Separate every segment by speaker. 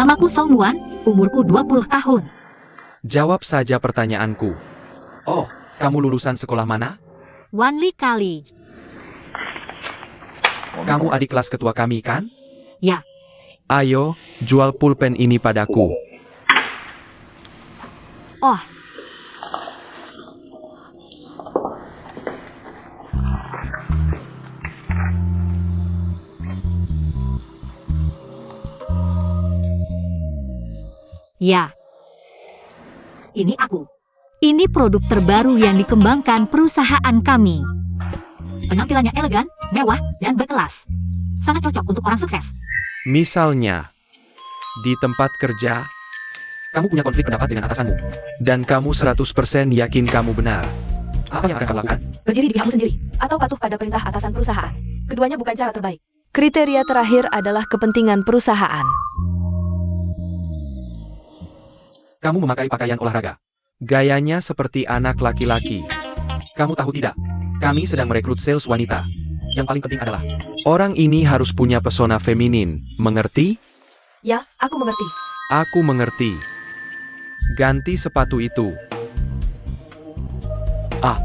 Speaker 1: Namaku Song Nuan, umurku 20 tahun.
Speaker 2: Jawab saja pertanyaanku. Oh, kamu lulusan sekolah mana?
Speaker 1: Wanli College.
Speaker 2: Kamu adik kelas ketua kami kan?
Speaker 1: Ya.
Speaker 2: Ayo, jual pulpen ini padaku.
Speaker 1: Oh. Ya. Ini aku. Ini produk terbaru yang dikembangkan perusahaan kami. Penampilannya elegan, mewah, dan berkelas. Sangat cocok untuk orang sukses.
Speaker 2: Misalnya, di tempat kerja, kamu punya konflik pendapat dengan atasanmu. Dan kamu 100% yakin kamu benar. Apa yang akan kamu lakukan?
Speaker 3: Berdiri di pihakmu sendiri, atau patuh pada perintah atasan perusahaan. Keduanya bukan cara terbaik. Kriteria terakhir adalah kepentingan perusahaan.
Speaker 2: Kamu memakai pakaian olahraga. Gayanya seperti anak laki-laki. Kamu tahu tidak? Kami sedang merekrut sales wanita. Yang paling penting adalah, orang ini harus punya pesona feminin. Mengerti?
Speaker 3: Ya, aku mengerti.
Speaker 2: Aku mengerti. Ganti sepatu itu. Ah.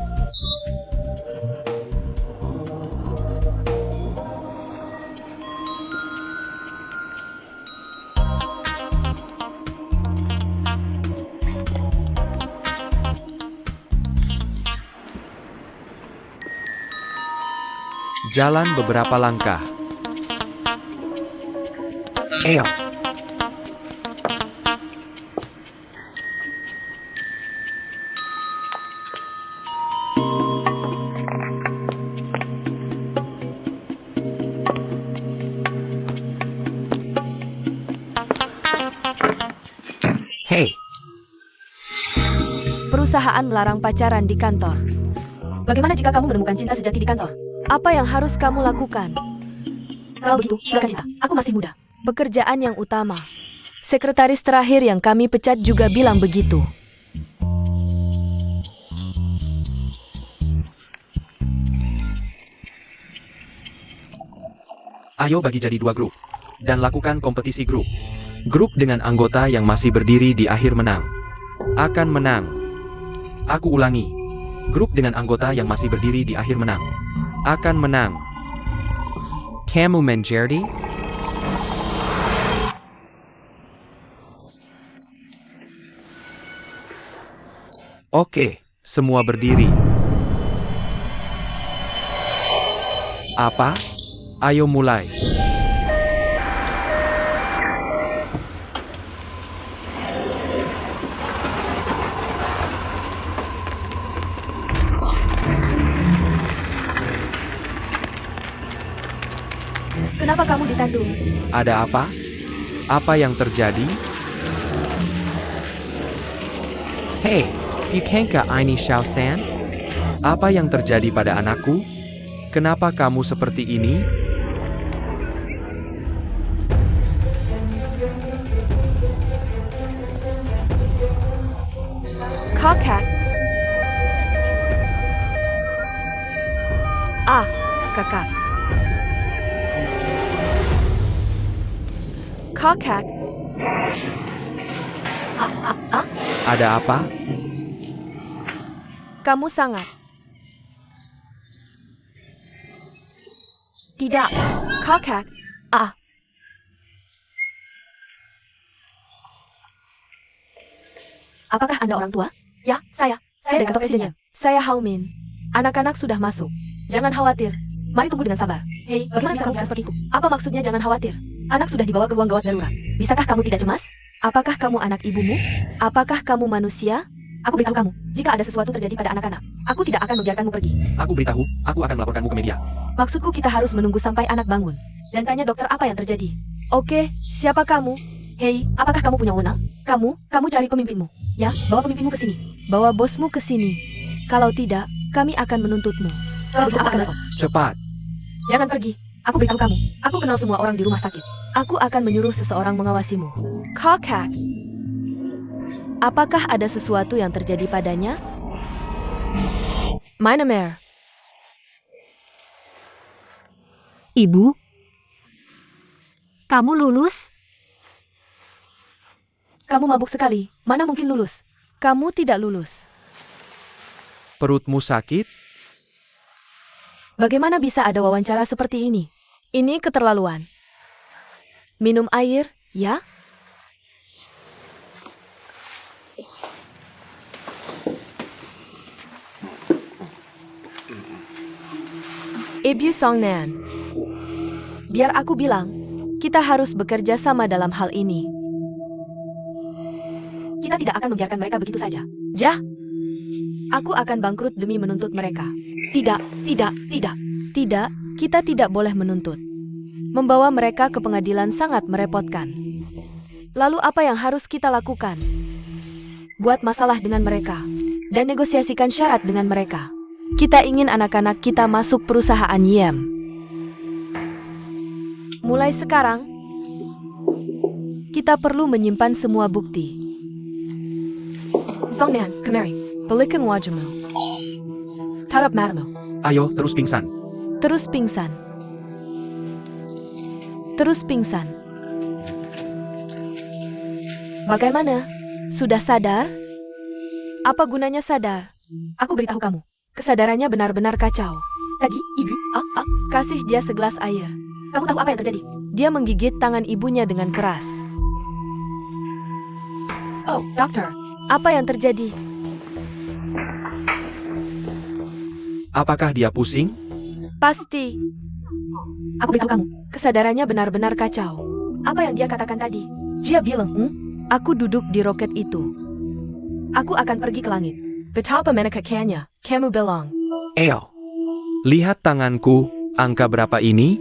Speaker 2: Jalan beberapa langkah. Eyo. Hei.
Speaker 3: Perusahaan melarang pacaran di kantor. Bagaimana jika kamu menemukan cinta sejati di kantor? Apa yang harus kamu lakukan? Kalau begitu, silakan cinta. Aku masih muda. Pekerjaan yang utama. Sekretaris terakhir yang kami pecat juga bilang begitu.
Speaker 2: Ayo bagi jadi 2 grup. Dan lakukan kompetisi grup. Grup dengan anggota yang masih berdiri di akhir menang. Akan menang. Aku ulangi. Grup dengan anggota yang masih berdiri di akhir menang. Akan menang. Kamu menjadi? Oke, semua berdiri. Apa? Ayo mulai.
Speaker 3: Kenapa kamu ditandung?
Speaker 2: Ada apa? Apa yang terjadi? Hei, Yukenka ini Xiao San? Apa yang terjadi pada anakku? Kenapa kamu seperti ini?
Speaker 3: Kakak. Ah, kakak. Kakak.
Speaker 2: Ada apa?
Speaker 3: Kamu sangat. Tidak. Kakak. Ah. Apakah Anda orang tua? Ya, saya. Saya dari kantor presidennya. Saya Haumin. Anak-anak sudah masuk. Jangan khawatir. Mari tunggu dengan sabar. Hei, bagaimana bisa kamu bicara seperti itu? Apa maksudnya jangan khawatir? Anak sudah dibawa ke ruang gawat darurat. Bisakah kamu tidak cemas? Apakah kamu anak ibumu? Apakah kamu manusia? Aku beritahu kamu, jika ada sesuatu terjadi pada anak-anak, aku tidak akan membiarkanmu pergi.
Speaker 2: Aku beritahu, aku akan melaporkanmu ke media.
Speaker 3: Maksudku kita harus menunggu sampai anak bangun. Dan tanya dokter apa yang terjadi. Oke, siapa kamu? Hei, apakah kamu punya wewenang? Kamu cari pemimpinmu. Ya, bawa pemimpinmu ke sini. Bawa bosmu ke sini. Kalau tidak, kami akan menuntutmu. Kalau begitu apa akan lakukan?
Speaker 2: Cepat.
Speaker 3: Jangan pergi. Aku beritahu kamu, aku kenal semua orang di rumah sakit. Aku akan menyuruh seseorang mengawasimu. Kakak. Apakah ada sesuatu yang terjadi padanya? Myanmar.
Speaker 1: Ibu? Kamu lulus?
Speaker 3: Kamu mabuk sekali. Mana mungkin lulus? Kamu tidak lulus.
Speaker 2: Perutmu sakit?
Speaker 3: Bagaimana bisa ada wawancara seperti ini? Ini keterlaluan. Minum air, ya? Ibu Songnan. Biar aku bilang, kita harus bekerja sama dalam hal ini. Kita tidak akan membiarkan mereka begitu saja. Jah? Aku akan bangkrut demi menuntut mereka. Tidak, kita tidak boleh menuntut. Membawa mereka ke pengadilan sangat merepotkan. Lalu apa yang harus kita lakukan? Buat masalah dengan mereka, dan negosiasikan syarat dengan mereka. Kita ingin anak-anak kita masuk perusahaan Yem. Mulai sekarang, kita perlu menyimpan semua bukti. Songnan, kemari. Balikan wajahmu. Tarap matamu.
Speaker 2: Ayo, terus pingsan.
Speaker 3: Terus pingsan. Terus pingsan. Bagaimana? Sudah sadar? Apa gunanya sadar? Aku beritahu kamu. Kesadarannya benar-benar kacau. Tadi, ibu, kasih dia segelas air. Kamu tahu apa yang terjadi? Dia menggigit tangan ibunya dengan keras. Oh, dokter. Apa yang terjadi?
Speaker 2: Apakah dia pusing?
Speaker 3: Pasti. Aku beritahu kamu, kesadarannya benar-benar kacau. Apa yang dia katakan tadi? Dia bilang, aku duduk di roket itu. Aku akan pergi ke langit. Betapa menakutkannya, kamu bilang.
Speaker 2: Eo. Lihat tanganku, angka berapa ini?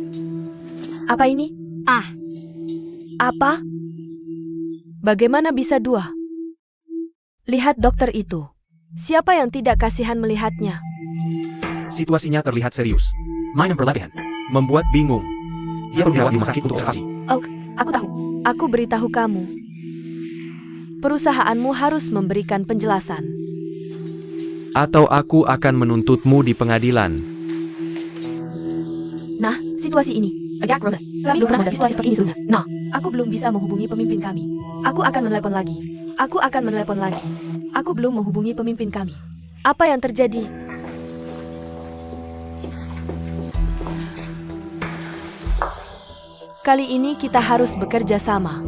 Speaker 3: Apa ini?
Speaker 1: Ah,
Speaker 3: Apa? Bagaimana bisa 2? Lihat dokter itu. Siapa yang tidak kasihan melihatnya?
Speaker 2: Situasinya terlihat serius. Main berlebihan. Membuat bingung. Dia perlu dirawat di rumah sakit untuk observasi.
Speaker 3: Aku tahu. Aku beritahu kamu. Perusahaanmu harus memberikan penjelasan.
Speaker 2: Atau aku akan menuntutmu di pengadilan.
Speaker 3: Nah, situasi ini. Agak rumit. Kami belum pernah menghadapi situasi seperti ini sebelumnya. Nah, aku belum bisa menghubungi pemimpin kami. Aku akan menelepon lagi. Aku belum menghubungi pemimpin kami. Apa yang terjadi? Kali ini kita harus bekerja sama.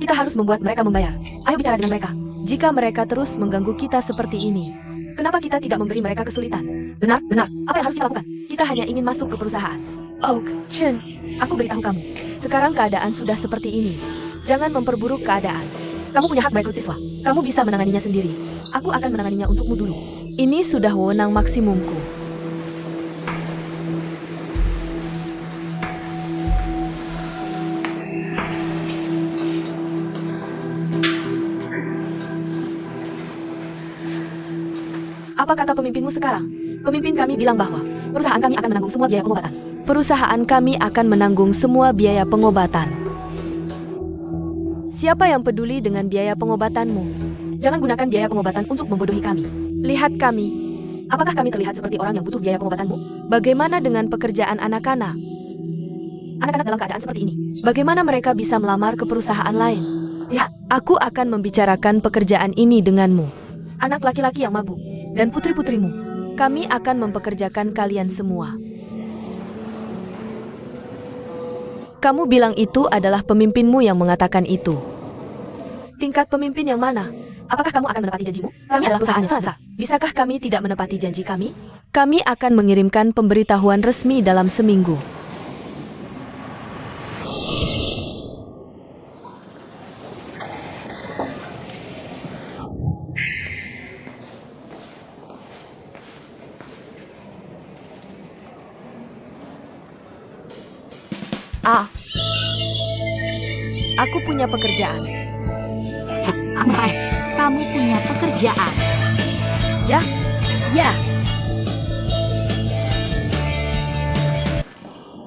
Speaker 3: Kita harus membuat mereka membayar. Ayo bicara dengan mereka. Jika mereka terus mengganggu kita seperti ini, kenapa kita tidak memberi mereka kesulitan? Benar. Apa yang harus kita lakukan? Kita hanya ingin masuk ke perusahaan. Oh, Chen, aku beritahu kamu. Sekarang keadaan sudah seperti ini. Jangan memperburuk keadaan. Kamu punya hak merekrut siswa. Kamu bisa menanganinya sendiri. Aku akan menanganinya untukmu dulu. Ini sudah wewenang maksimumku. Apa kata pemimpinmu sekarang? Pemimpin kami bilang bahwa perusahaan kami akan menanggung semua biaya pengobatan. Perusahaan kami akan menanggung semua biaya pengobatan. Siapa yang peduli dengan biaya pengobatanmu? Jangan gunakan biaya pengobatan untuk membodohi kami. Lihat kami. Apakah kami terlihat seperti orang yang butuh biaya pengobatanmu? Bagaimana dengan pekerjaan anak-anak? Anak-anak dalam keadaan seperti ini. Bagaimana mereka bisa melamar ke perusahaan lain? Lihat, aku akan membicarakan pekerjaan ini denganmu. Anak laki-laki yang mabuk. Dan putri-putrimu, kami akan mempekerjakan kalian semua. Kamu bilang itu adalah pemimpinmu yang mengatakan itu. Tingkat pemimpin yang mana? Apakah kamu akan menepati janjimu? Kami adalah perusahaan yang sangat besar. Bisakah kami tidak menepati janji kami? Kami akan mengirimkan pemberitahuan resmi dalam seminggu. Aku punya pekerjaan.
Speaker 1: apa? Kamu punya pekerjaan.
Speaker 3: Ya.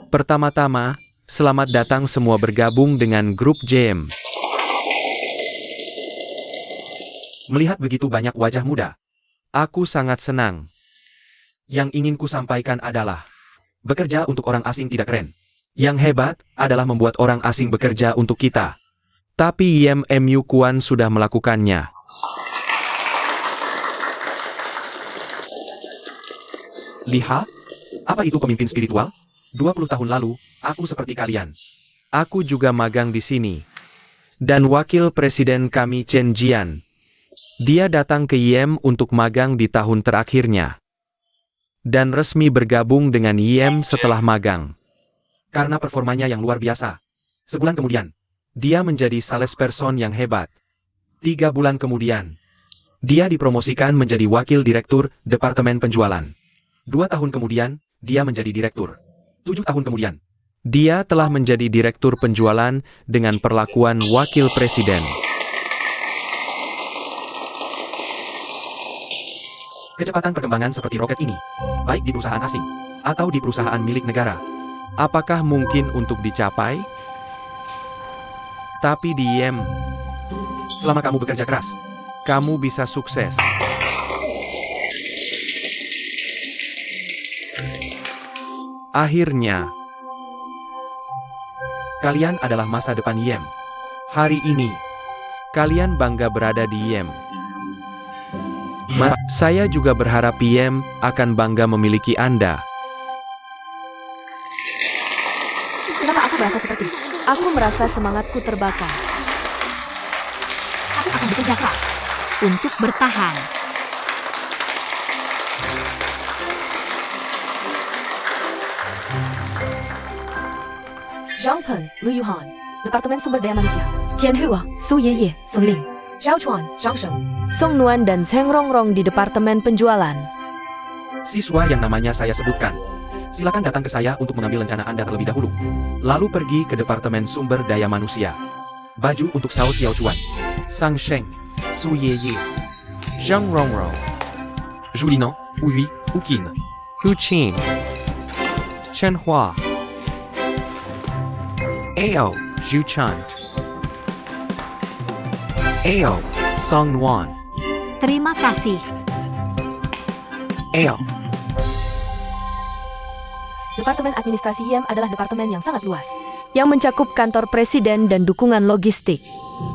Speaker 2: Pertama-tama, selamat datang semua bergabung dengan grup JM. Melihat begitu banyak wajah muda, aku sangat senang. Yang ingin ku sampaikan adalah, bekerja untuk orang asing tidak keren. Yang hebat adalah membuat orang asing bekerja untuk kita. Tapi Yem Mu Kuan sudah melakukannya. Lihat, apa itu pemimpin spiritual? 20 tahun lalu, aku seperti kalian. Aku juga magang di sini. Dan wakil presiden kami Chen Jian. Dia datang ke Yem untuk magang di tahun terakhirnya. Dan resmi bergabung dengan Yem setelah magang. Karena performanya yang luar biasa. Sebulan kemudian, dia menjadi salesperson yang hebat. 3 bulan kemudian, dia dipromosikan menjadi wakil direktur Departemen Penjualan. 2 tahun kemudian, dia menjadi direktur. 7 tahun kemudian, dia telah menjadi direktur penjualan dengan perlakuan wakil presiden. Kecepatan perkembangan seperti roket ini, baik di perusahaan asing atau di perusahaan milik negara, apakah mungkin untuk dicapai? Tapi di Yem, selama kamu bekerja keras, kamu bisa sukses. Akhirnya, kalian adalah masa depan Yem. Hari ini, kalian bangga berada di Yem. Saya juga berharap Yem akan bangga memiliki Anda.
Speaker 3: Kenapa aku merasa seperti itu? Aku merasa semangatku terbakar.
Speaker 1: Aku akan bekerja keras untuk bertahan.
Speaker 3: Zhang Peng, Lu Yuhan, Departemen Sumber Daya Manusia. Tian Hua, Su Yeye, Song Ling. Zhao Chuan, Zhang Sheng. Song Nuan dan Zheng Rongrong di Departemen Penjualan.
Speaker 2: Siswa yang namanya saya sebutkan, silakan datang ke saya untuk mengambil rencana Anda terlebih dahulu. Lalu pergi ke Departemen Sumber Daya Manusia. Baju untuk Cao Xiaochuan, Sang Sheng, Su Yeye, Zhang Rongrong, Julinan, Wu Uqin, Hu Qin, Chen Hua, Ao Zhu Chan, Ao Song Nuan,
Speaker 1: Terima kasih.
Speaker 2: Ao.
Speaker 3: Departemen Administrasi Yem adalah departemen yang sangat luas, yang mencakup kantor presiden dan dukungan logistik.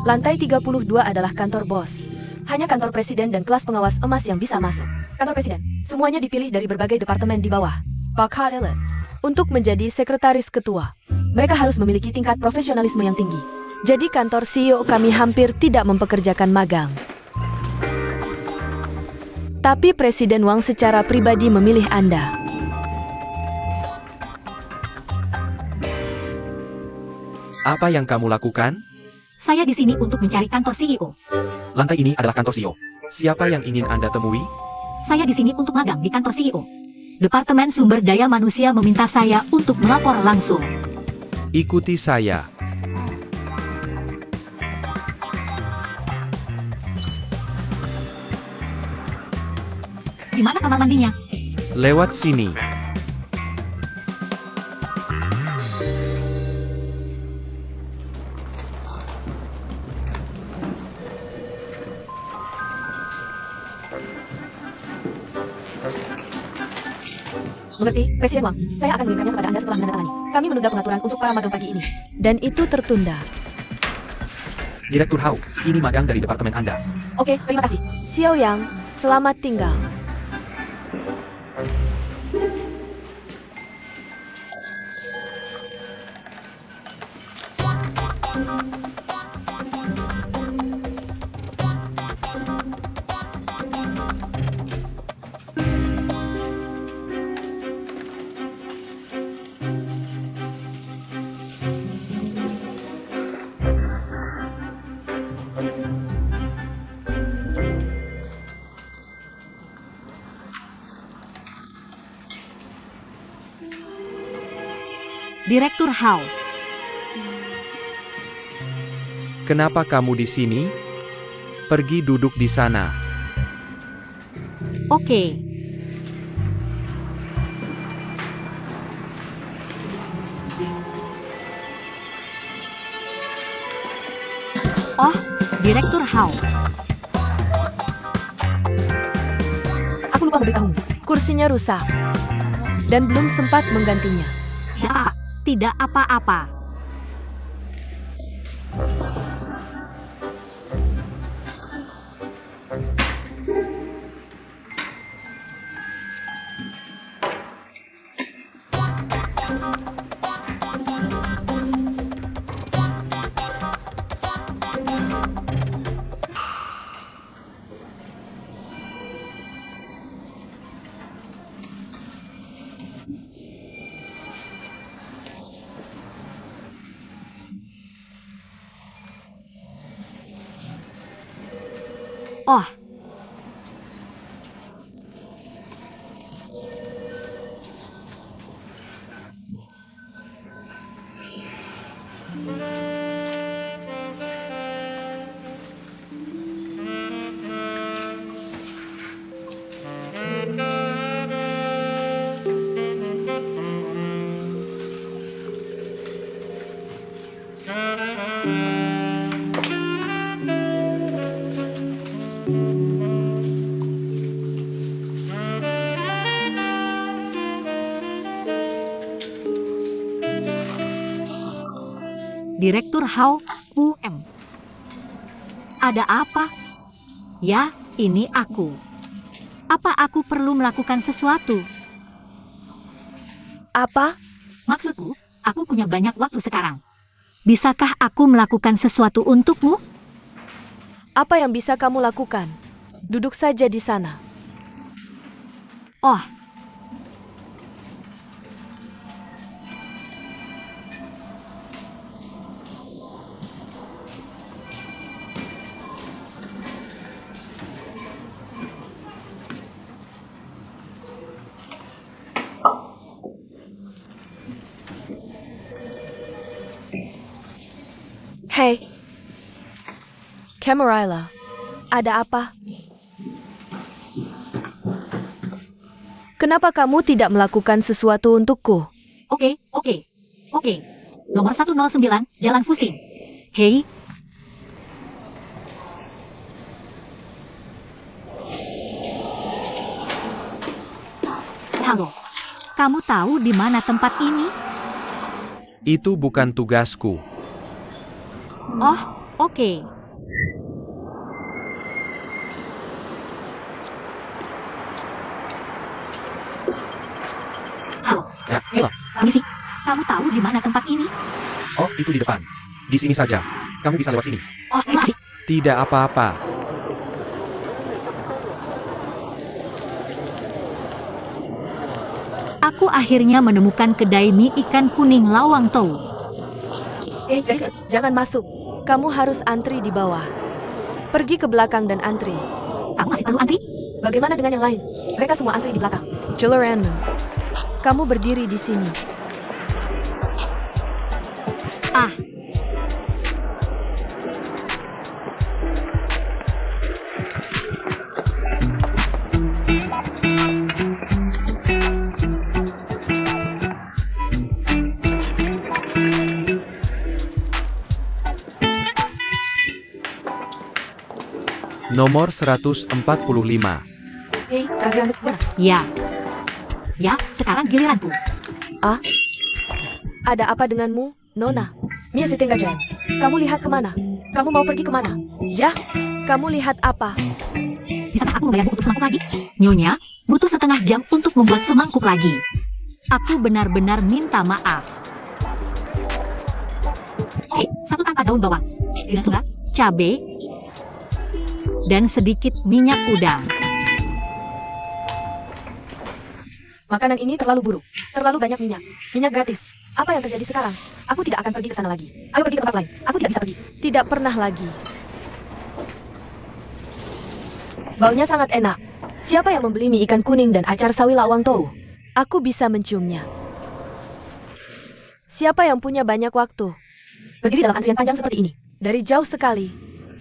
Speaker 3: Lantai 32 adalah kantor bos. Hanya kantor presiden dan kelas pengawas emas yang bisa masuk. Kantor presiden, semuanya dipilih dari berbagai departemen di bawah. Pak Harlan, untuk menjadi sekretaris ketua, mereka harus memiliki tingkat profesionalisme yang tinggi. Jadi kantor CEO kami hampir tidak mempekerjakan magang. Tapi Presiden Wang secara pribadi memilih Anda.
Speaker 2: Apa yang kamu lakukan?
Speaker 1: Saya di sini untuk mencari kantor CEO.
Speaker 2: Lantai ini adalah kantor CEO. Siapa yang ingin Anda temui?
Speaker 1: Saya di sini untuk magang di kantor CEO. Departemen Sumber Daya Manusia meminta saya untuk melapor langsung.
Speaker 2: Ikuti saya.
Speaker 1: Di mana kamar mandinya?
Speaker 2: Lewat sini.
Speaker 3: Mengerti, Presiden Wang. Saya akan mengirimkannya kepada Anda setelah menandatangani. Kami menunda pengaturan untuk para magang pagi ini. Dan itu tertunda.
Speaker 2: Direktur Hao, ini magang dari departemen Anda.
Speaker 3: Oke, terima kasih. Xiao Yang, selamat tinggal.
Speaker 1: Direktur Hao.
Speaker 2: Kenapa kamu di sini? Pergi duduk di sana.
Speaker 1: Oke. Oh, Direktur Hao.
Speaker 3: Aku lupa memberitahumu. Kursinya rusak. Dan belum sempat menggantinya.
Speaker 1: Ya, tidak apa-apa. Oh, Direktur Hao UM. Ada apa? Ya, ini aku. Apa aku perlu melakukan sesuatu?
Speaker 3: Apa?
Speaker 1: Maksudku, aku punya banyak waktu sekarang. Bisakah aku melakukan sesuatu untukmu?
Speaker 3: Apa yang bisa kamu lakukan? Duduk saja di sana.
Speaker 1: Oh,
Speaker 3: Hei, Camarilla, ada apa? Kenapa kamu tidak melakukan sesuatu untukku?
Speaker 1: oke. Nomor 109, Jalan Fusin. Hei, halo. Kamu tahu di mana tempat ini?
Speaker 2: Itu bukan tugasku.
Speaker 1: Oh, oke. Halo,
Speaker 2: Ya, halo.
Speaker 1: permisi. Kamu tahu di mana tempat ini?
Speaker 2: Oh, itu di depan. Di sini saja. Kamu bisa lewat sini.
Speaker 1: Oh, terima kasih.
Speaker 2: Tidak apa-apa.
Speaker 1: Aku akhirnya menemukan kedai mie ikan kuning Lawang Tou.
Speaker 3: Guys, jangan masuk. Kamu harus antri di bawah. Pergi ke belakang dan antri.
Speaker 1: Kamu masih perlu antri?
Speaker 3: Bagaimana dengan yang lain? Mereka semua antri di belakang. Celoranmu. Kamu berdiri di sini.
Speaker 1: Ah,
Speaker 2: Nomor 145.
Speaker 3: Hei, Sagram, mana?
Speaker 1: ya. Ya, sekarang giliranku.
Speaker 3: Ada apa denganmu, Nona? Mia Setenggajan. Kamu lihat kemana? Kamu mau pergi kemana? Ya? Kamu lihat apa?
Speaker 1: Bisakah aku membayarmu untuk semangkuk lagi? Nyonya, butuh setengah jam untuk membuat semangkuk lagi. Aku benar-benar minta maaf. Oke, satu tanpa daun bawang. Dengan suka, cabai, dan sedikit minyak udang.
Speaker 3: Makanan ini terlalu buruk. Terlalu banyak minyak. Minyak gratis. Apa yang terjadi sekarang? Aku tidak akan pergi ke sana lagi. Ayo pergi ke tempat lain. Aku tidak bisa pergi. Tidak pernah lagi. Baunya sangat enak. Siapa yang membeli mie ikan kuning dan acar sawi lawang tou? Aku bisa menciumnya. Siapa yang punya banyak waktu? Berdiri dalam antrian panjang seperti ini. Dari jauh sekali.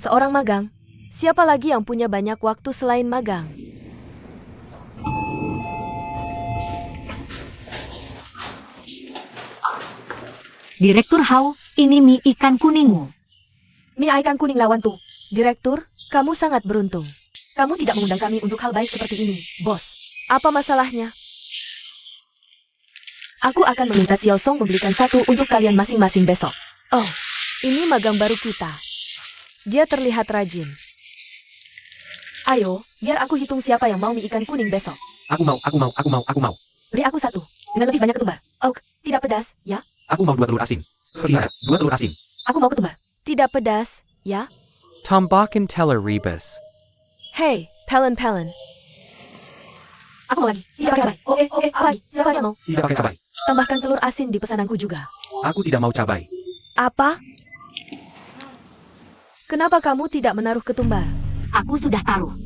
Speaker 3: Seorang magang. Siapa lagi yang punya banyak waktu selain magang?
Speaker 1: Direktur Hao, ini mie ikan kuningmu.
Speaker 3: Mie ikan kuning lawan tuh. Direktur, kamu sangat beruntung. Kamu tidak mengundang kami untuk hal baik seperti ini, bos. Apa masalahnya? Aku akan meminta Xiao Song membelikan satu untuk kalian masing-masing besok. Oh, ini magang baru kita. Dia terlihat rajin. Ayo, biar aku hitung siapa yang mau mie ikan kuning besok.
Speaker 2: Aku mau.
Speaker 3: Beri aku satu, dengan lebih banyak ketumbar. Oh, tidak pedas, ya?
Speaker 2: Aku mau 2 telur asin. Bisa, 2 telur asin.
Speaker 3: Aku mau ketumbar. Tidak pedas, ya?
Speaker 4: Tombakan teller rebus.
Speaker 3: Hei, Pelen. Aku mau lagi. Tidak pakai cabai. Oke, apa lagi? Siapa yang mau?
Speaker 2: Tidak pakai cabai.
Speaker 3: Tambahkan telur asin di pesananku juga.
Speaker 2: Aku tidak mau cabai.
Speaker 3: Apa? Kenapa kamu tidak menaruh ketumbar?
Speaker 1: Aku sudah taruh.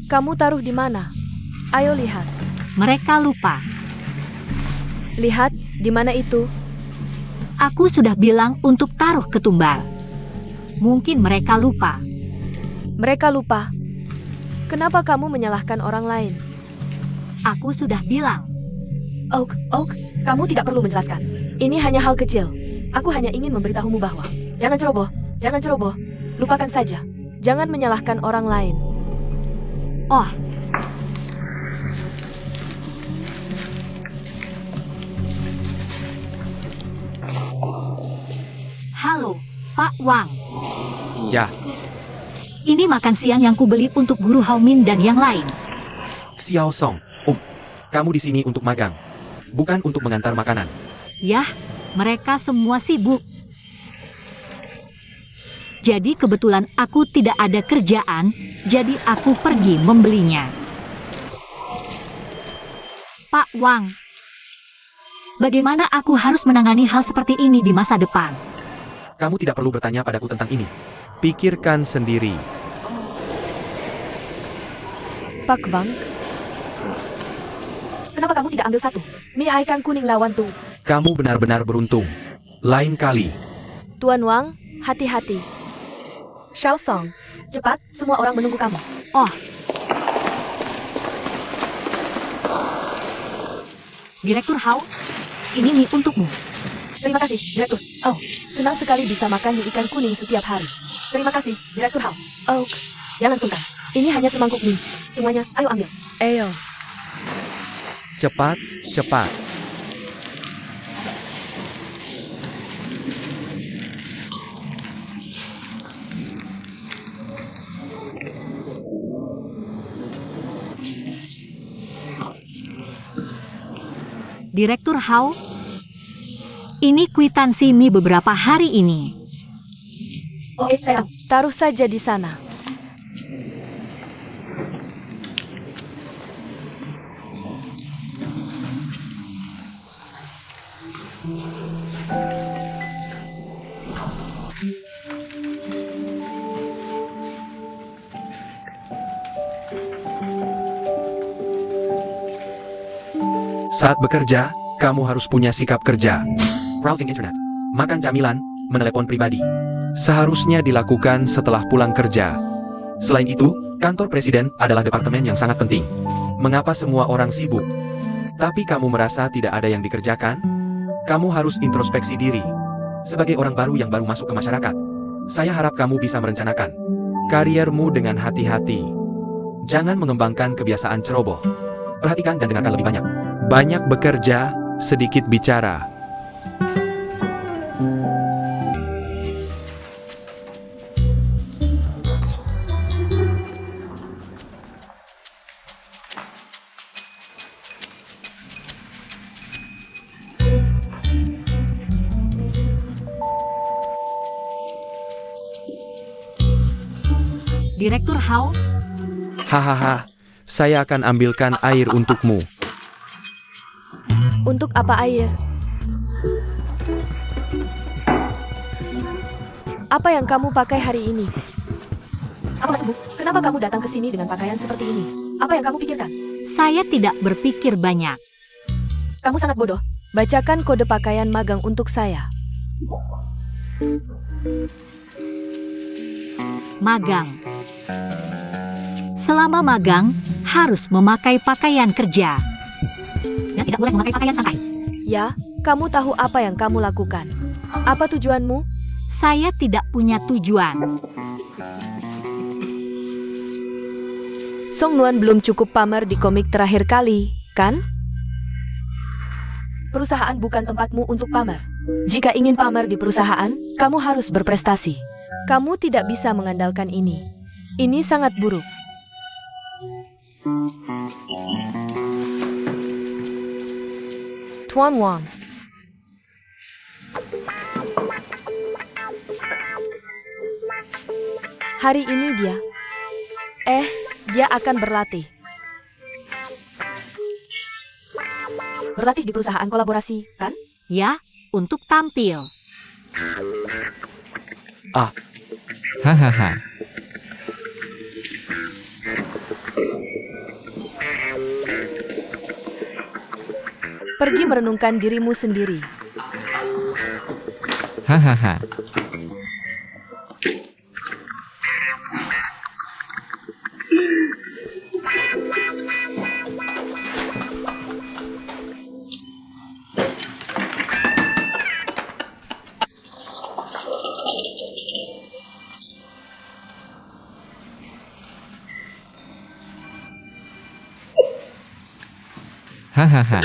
Speaker 3: Kamu taruh di mana? Ayo lihat.
Speaker 1: Mereka lupa.
Speaker 3: Lihat, di mana itu?
Speaker 1: Aku sudah bilang untuk taruh ke tumbal. Mungkin mereka lupa.
Speaker 3: Mereka lupa. Kenapa kamu menyalahkan orang lain?
Speaker 1: Aku sudah bilang.
Speaker 3: Oak, kamu tidak perlu menjelaskan. Ini hanya hal kecil. Aku hanya ingin memberitahumu bahwa jangan ceroboh. Lupakan saja. Jangan menyalahkan orang lain.
Speaker 1: Oh, halo, Pak Wang.
Speaker 2: Ya,
Speaker 1: Ini makan siang yang kubeli untuk guru Hao-min dan yang lain.
Speaker 2: Xiao Song. Kamu di sini untuk magang, bukan untuk mengantar makanan.
Speaker 1: Yah, mereka semua sibuk. Jadi kebetulan aku tidak ada kerjaan, jadi aku pergi membelinya. Pak Wang, bagaimana aku harus menangani hal seperti ini di masa depan?
Speaker 2: Kamu tidak perlu bertanya padaku tentang ini. Pikirkan sendiri.
Speaker 3: Pak Wang, kenapa kamu tidak ambil satu? Mie ikan kuning lawan tuh.
Speaker 2: Kamu benar-benar beruntung. Lain kali.
Speaker 3: Tuan Wang, hati-hati. Xiao Song, cepat, semua orang menunggu kamu.
Speaker 1: Oh, Direktur Hao, ini mie untukmu.
Speaker 3: Terima kasih, Direktur. Oh, senang sekali bisa makan mie ikan kuning setiap hari. Terima kasih, Direktur Hao. Oh, jangan sungkan. Ini hanya semangkuk mie. Semuanya, ayo ambil. Ayo.
Speaker 4: Cepat, cepat.
Speaker 1: Direktur Hao, ini kwitansi mie beberapa hari ini.
Speaker 3: Oke, saya taruh saja di sana.
Speaker 2: Saat bekerja, kamu harus punya sikap kerja. Browsing internet, makan camilan, menelepon pribadi. Seharusnya dilakukan setelah pulang kerja. Selain itu, kantor presiden adalah departemen yang sangat penting. Mengapa semua orang sibuk? Tapi kamu merasa tidak ada yang dikerjakan? Kamu harus introspeksi diri. Sebagai orang baru yang baru masuk ke masyarakat, saya harap kamu bisa merencanakan kariermu dengan hati-hati. Jangan mengembangkan kebiasaan ceroboh. Perhatikan dan dengarkan lebih banyak.
Speaker 4: Banyak bekerja, sedikit bicara.
Speaker 1: Direktur Hao,
Speaker 4: Hahaha, saya akan ambilkan air untukmu.
Speaker 3: Untuk apa air? Apa yang kamu pakai hari ini? Apa maksudmu? Kenapa kamu datang ke sini dengan pakaian seperti ini? Apa yang kamu pikirkan?
Speaker 1: saya tidak berpikir banyak.
Speaker 3: Kamu sangat bodoh. Bacakan kode pakaian magang untuk saya.
Speaker 1: Magang. Selama magang, harus memakai pakaian kerja. Dan tidak boleh memakai pakaian santai.
Speaker 3: Ya, kamu tahu apa yang kamu lakukan. Apa tujuanmu?
Speaker 1: Saya tidak punya tujuan.
Speaker 3: Song Nuan belum cukup pamer di komik terakhir kali, kan? Perusahaan bukan tempatmu untuk pamer. Jika ingin pamer di perusahaan, kamu harus berprestasi. Kamu tidak bisa mengandalkan ini. Ini sangat buruk. Tuan Wang. Hari ini dia akan berlatih. Berlatih di perusahaan kolaborasi, kan?
Speaker 1: Ya, untuk tampil.
Speaker 4: Hahaha.
Speaker 3: Pergi merenungkan dirimu sendiri.
Speaker 4: Hahaha. Hahaha.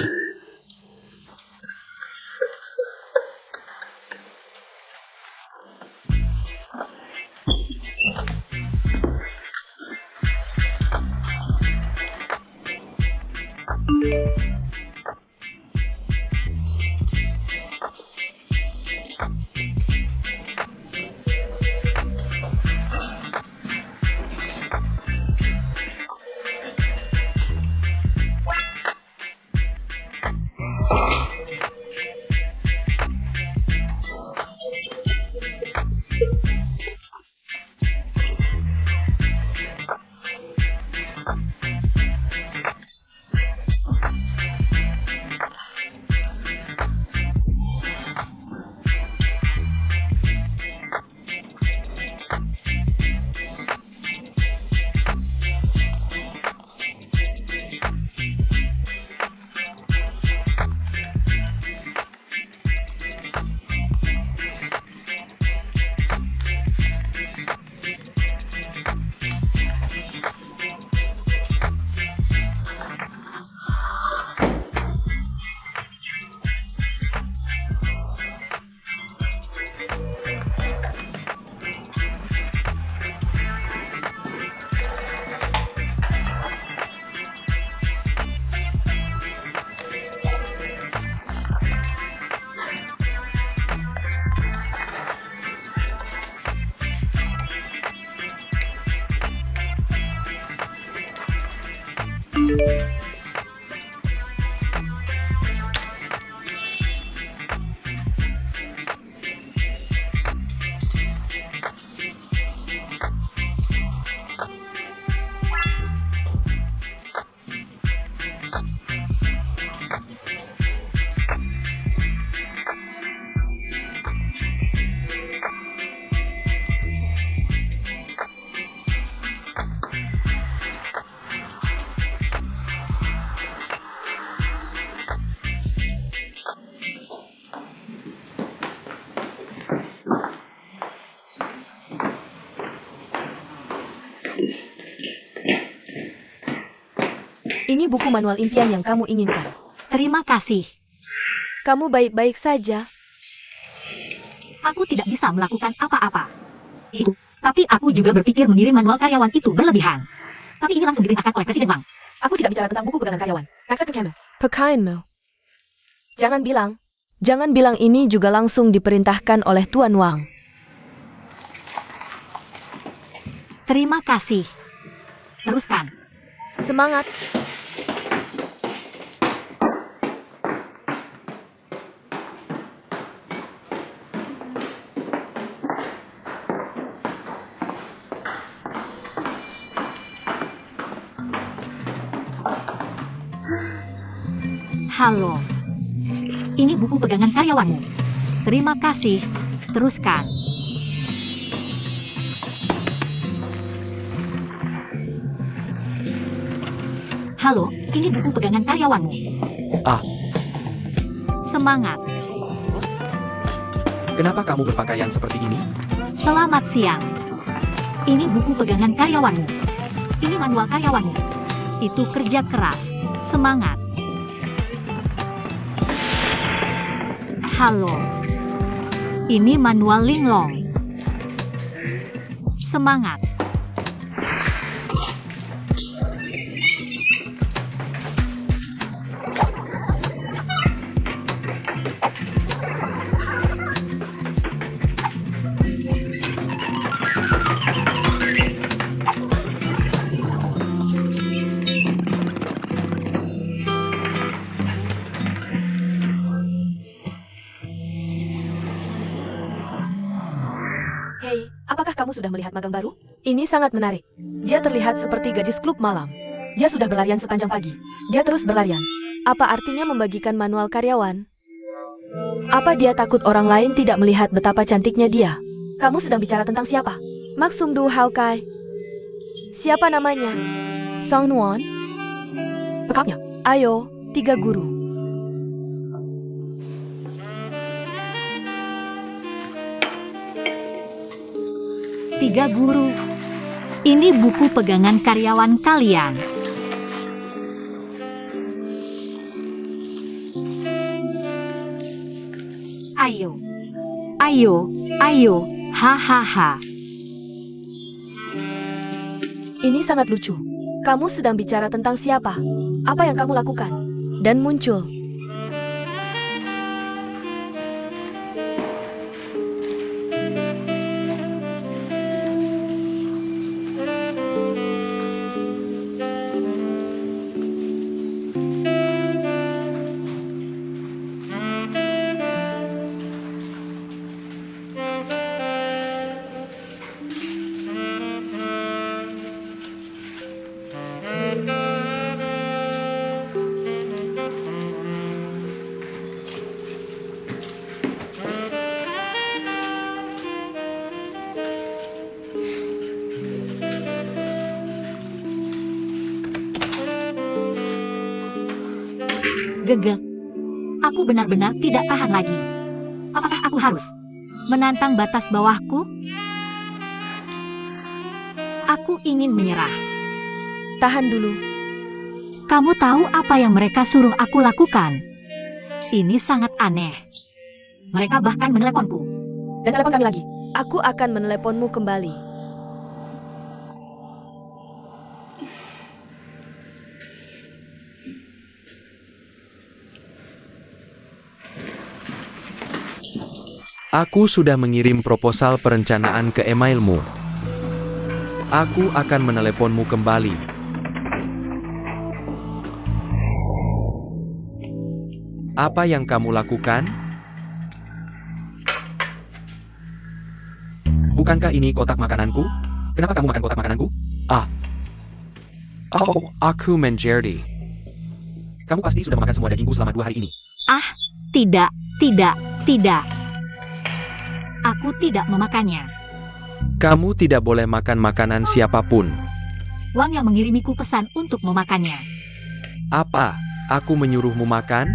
Speaker 3: Ini buku manual impian yang kamu inginkan.
Speaker 1: Terima kasih.
Speaker 3: Kamu baik-baik saja.
Speaker 1: Aku tidak bisa melakukan apa-apa. Itu. Tapi aku juga berpikir mengirim manual karyawan itu berlebihan. Tapi ini langsung diperintahkan oleh Presiden Wang.
Speaker 3: Aku tidak bicara tentang buku pegangan karyawan. Pekainmu. Jangan bilang ini juga langsung diperintahkan oleh Tuan Wang.
Speaker 1: Terima kasih. Teruskan.
Speaker 3: Semangat.
Speaker 1: Halo. Ini buku pegangan karyawanmu. Terima kasih. Teruskan. Halo, ini buku pegangan karyawanmu.
Speaker 2: Ah.
Speaker 1: Semangat.
Speaker 2: Kenapa kamu berpakaian seperti ini?
Speaker 1: Selamat siang. Ini buku pegangan karyawanmu. Ini manual karyawanmu. Itu kerja keras. Semangat. Halo. Ini manual Linglong. Semangat.
Speaker 3: Hei, apakah kamu sudah melihat magang baru? Ini sangat menarik. Dia terlihat seperti gadis klub malam. Dia sudah berlarian sepanjang pagi. Dia terus berlarian. Apa artinya membagikan manual karyawan? Apa dia takut orang lain tidak melihat betapa cantiknya dia? Kamu sedang bicara tentang siapa? Maksumdu Hawkai. Siapa namanya? Song Won? Lengkapnya. Ayo, 3 guru.
Speaker 1: Tiga guru. Ini buku pegangan karyawan kalian. Ayo. Ayo, ayo, hahaha.
Speaker 3: Ini sangat lucu. Kamu sedang bicara tentang siapa? Apa yang kamu lakukan? Dan muncul.
Speaker 1: Gege. Aku benar-benar tidak tahan lagi. Apakah aku harus menantang batas bawahku? Aku ingin menyerah.
Speaker 3: Tahan dulu.
Speaker 1: Kamu tahu apa yang mereka suruh aku lakukan? Ini sangat aneh. Mereka bahkan meneleponku.
Speaker 3: Dan telepon kami lagi. Aku akan meneleponmu kembali.
Speaker 4: Aku sudah mengirim proposal perencanaan ke emailmu. Aku akan meneleponmu kembali. Apa yang kamu lakukan?
Speaker 2: Bukankah ini kotak makananku? Kenapa kamu makan kotak makananku?
Speaker 4: Oh, aku menjadi.
Speaker 2: Kamu pasti sudah memakan semua dagingku selama 2 hari ini.
Speaker 1: Ah, tidak, tidak, tidak. Aku tidak memakannya.
Speaker 4: Kamu tidak boleh makan makanan siapapun.
Speaker 1: Wang yang mengirimiku pesan untuk memakannya.
Speaker 4: Apa? Aku menyuruhmu makan?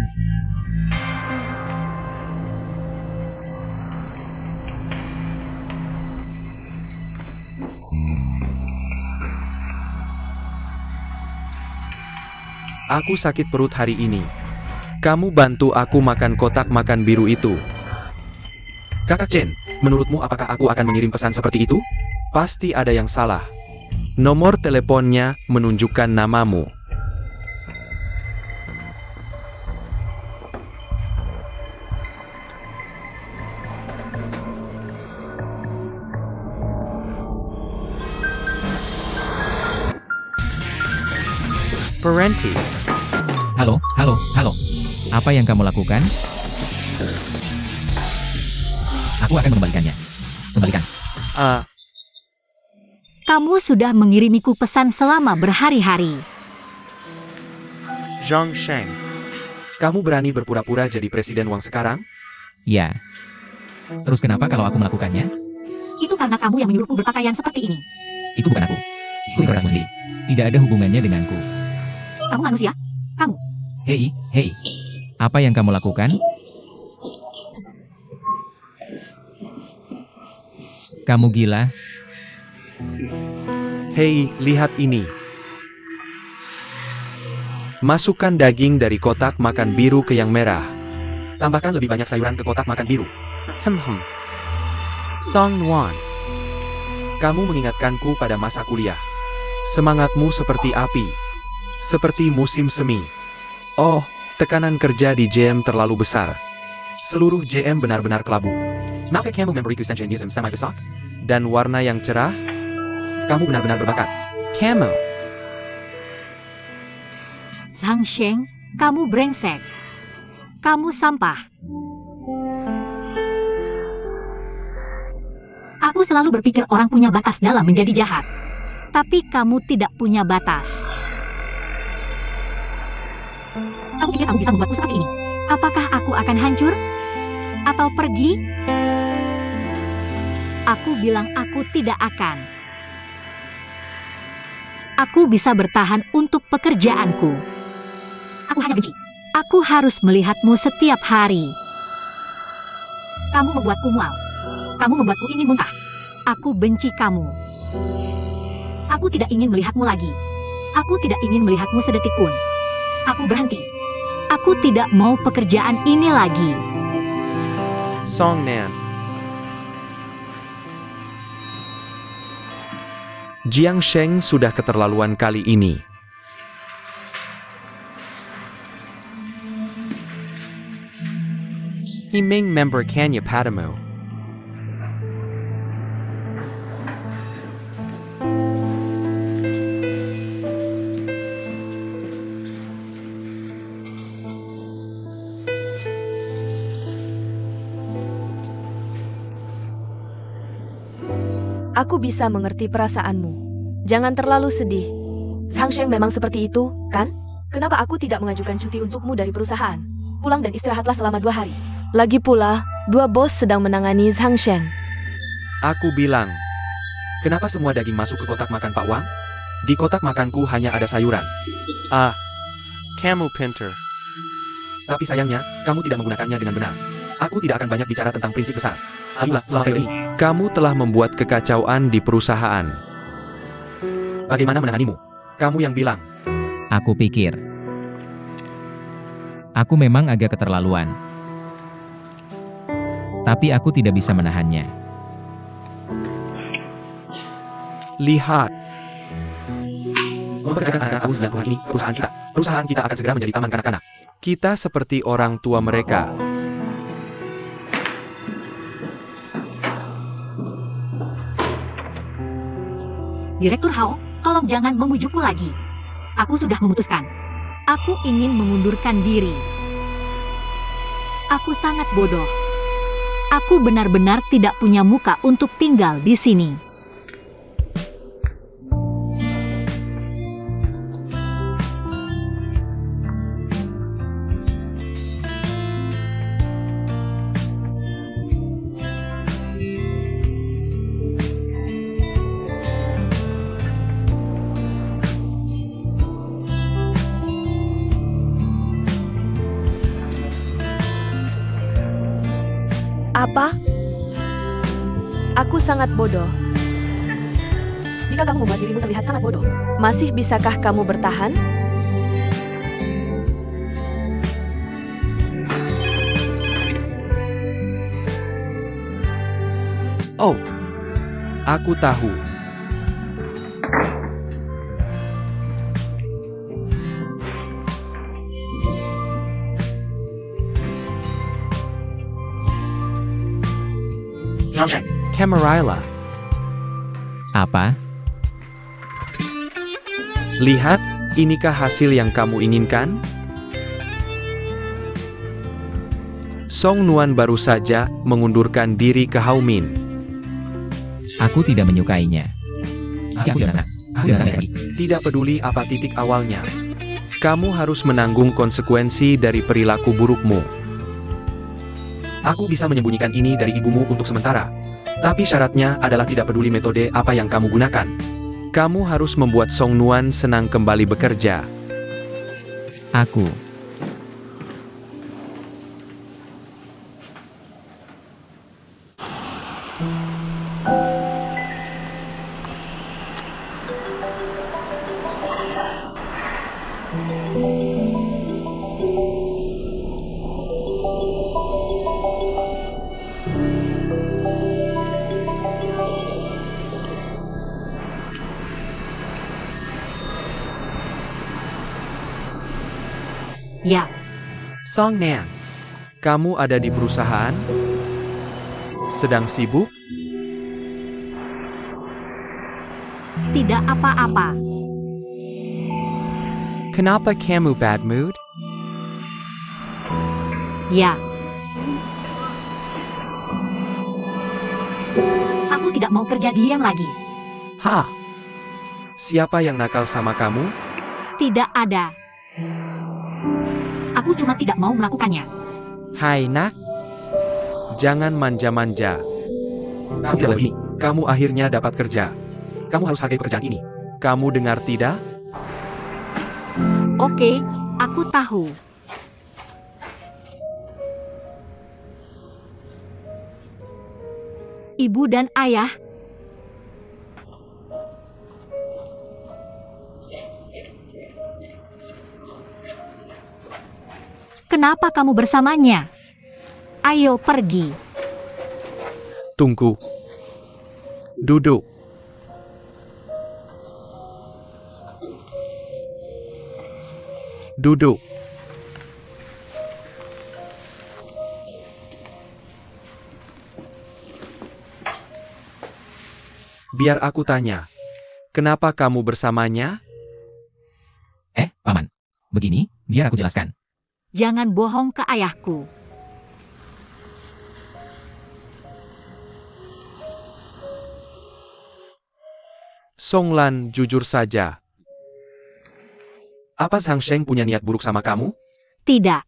Speaker 4: Aku sakit perut hari ini. Kamu bantu aku makan kotak makan biru itu.
Speaker 2: Kakak Chen, menurutmu apakah aku akan mengirim pesan seperti itu?
Speaker 4: Pasti ada yang salah. Nomor teleponnya menunjukkan namamu. Parenti.
Speaker 5: Halo. Apa yang kamu lakukan? Aku akan mengembalikannya. Kembalikan.
Speaker 1: Kamu sudah mengirimiku pesan selama berhari-hari.
Speaker 4: Zhang Sheng.
Speaker 2: Kamu berani berpura-pura jadi Presiden Wang sekarang?
Speaker 5: Ya. Terus kenapa kalau aku melakukannya?
Speaker 1: Itu karena kamu yang menyuruhku berpakaian seperti ini.
Speaker 5: Itu bukan aku. Itu kamu sendiri. Tidak ada hubungannya denganku.
Speaker 1: Kamu manusia? Kamu.
Speaker 5: Hei. Apa yang kamu lakukan? Kamu gila?
Speaker 4: Hei, lihat ini. Masukkan daging dari kotak makan biru ke yang merah.
Speaker 2: Tambahkan lebih banyak sayuran ke kotak makan biru.
Speaker 4: Song Wan.
Speaker 2: Kamu mengingatkanku pada masa kuliah.
Speaker 4: Semangatmu seperti api. Seperti musim semi. Oh, tekanan kerja di JM terlalu besar.
Speaker 2: Seluruh JM benar-benar kelabu. Maukah kamu memberiku senjeniism sama besok?
Speaker 4: Dan warna yang cerah?
Speaker 2: Kamu benar-benar berbakat.
Speaker 4: Camel.
Speaker 1: Zhang Sheng, kamu brengsek. Kamu sampah. Aku selalu berpikir orang punya batas dalam menjadi jahat. Tapi kamu tidak punya batas. Kamu pikir kamu bisa membuatku seperti ini? Apakah aku akan hancur? Atau pergi? Aku bilang aku tidak akan. Aku bisa bertahan untuk pekerjaanku. Aku hanya benci. Aku harus melihatmu setiap hari. Kamu membuatku mual. Kamu membuatku ingin muntah. Aku benci kamu. Aku tidak ingin melihatmu lagi. Aku tidak ingin melihatmu sedetik pun. Aku berhenti. Aku tidak mau pekerjaan ini lagi.
Speaker 4: Song Nan. Jiang Sheng sudah keterlaluan kali ini. Himing member Kanya Padamo.
Speaker 3: Aku bisa mengerti perasaanmu. Jangan terlalu sedih. Sang Sheng memang seperti itu, kan? Kenapa aku tidak mengajukan cuti untukmu dari perusahaan? Pulang dan istirahatlah selama 2 hari. Lagi pula, 2 bos sedang menangani Sang Sheng.
Speaker 2: Aku bilang, kenapa semua daging masuk ke kotak makan Pak Wang? Di kotak makanku hanya ada sayuran.
Speaker 4: Kamu pinter.
Speaker 2: Tapi sayangnya, kamu tidak menggunakannya dengan benar. Aku tidak akan banyak bicara tentang prinsip besar. Ayolah, selama ini,
Speaker 4: Kamu telah membuat kekacauan di perusahaan.
Speaker 2: bagaimana menanganimu? Kamu yang bilang.
Speaker 5: Aku pikir. Aku memang agak keterlaluan. Tapi aku tidak bisa menahannya.
Speaker 4: Lihat,
Speaker 2: Mempekerjakan anak-anak tahun 90-an ini, perusahaan kita. Perusahaan kita akan segera menjadi taman kanak-kanak.
Speaker 4: kita seperti orang tua mereka.
Speaker 1: Direktur Hao, tolong jangan memujukku lagi. Aku sudah memutuskan. Aku ingin mengundurkan diri. Aku sangat bodoh. Aku benar-benar tidak punya muka untuk tinggal di sini.
Speaker 3: Apa? Aku sangat bodoh. Jika kamu membuat dirimu terlihat sangat bodoh, masih bisakah kamu bertahan?
Speaker 4: Oh, aku tahu.
Speaker 2: Sang Sheng,
Speaker 4: Camarilla,
Speaker 5: Apa?
Speaker 4: lihat, inikah hasil yang kamu inginkan? Song Nuan baru saja mengundurkan diri ke Haumin.
Speaker 5: Aku tidak menyukainya. Aku tidak lagi.
Speaker 2: tidak peduli apa titik awalnya.
Speaker 4: Kamu harus menanggung konsekuensi dari perilaku burukmu.
Speaker 2: Aku bisa menyembunyikan ini dari ibumu untuk sementara. Tapi syaratnya adalah tidak peduli metode apa yang kamu gunakan.
Speaker 4: Kamu harus membuat Song Nuan senang kembali bekerja.
Speaker 5: Aku.
Speaker 1: Ya,
Speaker 4: Song Nan, kamu ada di perusahaan? Sedang sibuk?
Speaker 1: tidak apa-apa.
Speaker 4: Kenapa kamu bad mood?
Speaker 1: Ya. Aku tidak mau kerja diam lagi.
Speaker 4: Hah? Siapa yang nakal sama kamu?
Speaker 1: Tidak ada. Aku cuma tidak mau melakukannya.
Speaker 4: Hai nak, jangan manja-manja.
Speaker 2: Kamu tidak lebih. Kamu akhirnya dapat kerja. Kamu harus hargai pekerjaan ini.
Speaker 4: Kamu dengar tidak?
Speaker 1: Oke, aku tahu. Ibu dan ayah, kenapa kamu bersamanya? Ayo pergi.
Speaker 4: Tunggu. Duduk. Duduk. Biar aku tanya. Kenapa kamu bersamanya?
Speaker 5: Paman. Begini, biar aku jelaskan.
Speaker 1: Jangan bohong ke ayahku.
Speaker 4: Songlan, jujur saja.
Speaker 2: Apa Sang Sheng punya niat buruk sama kamu?
Speaker 1: Tidak,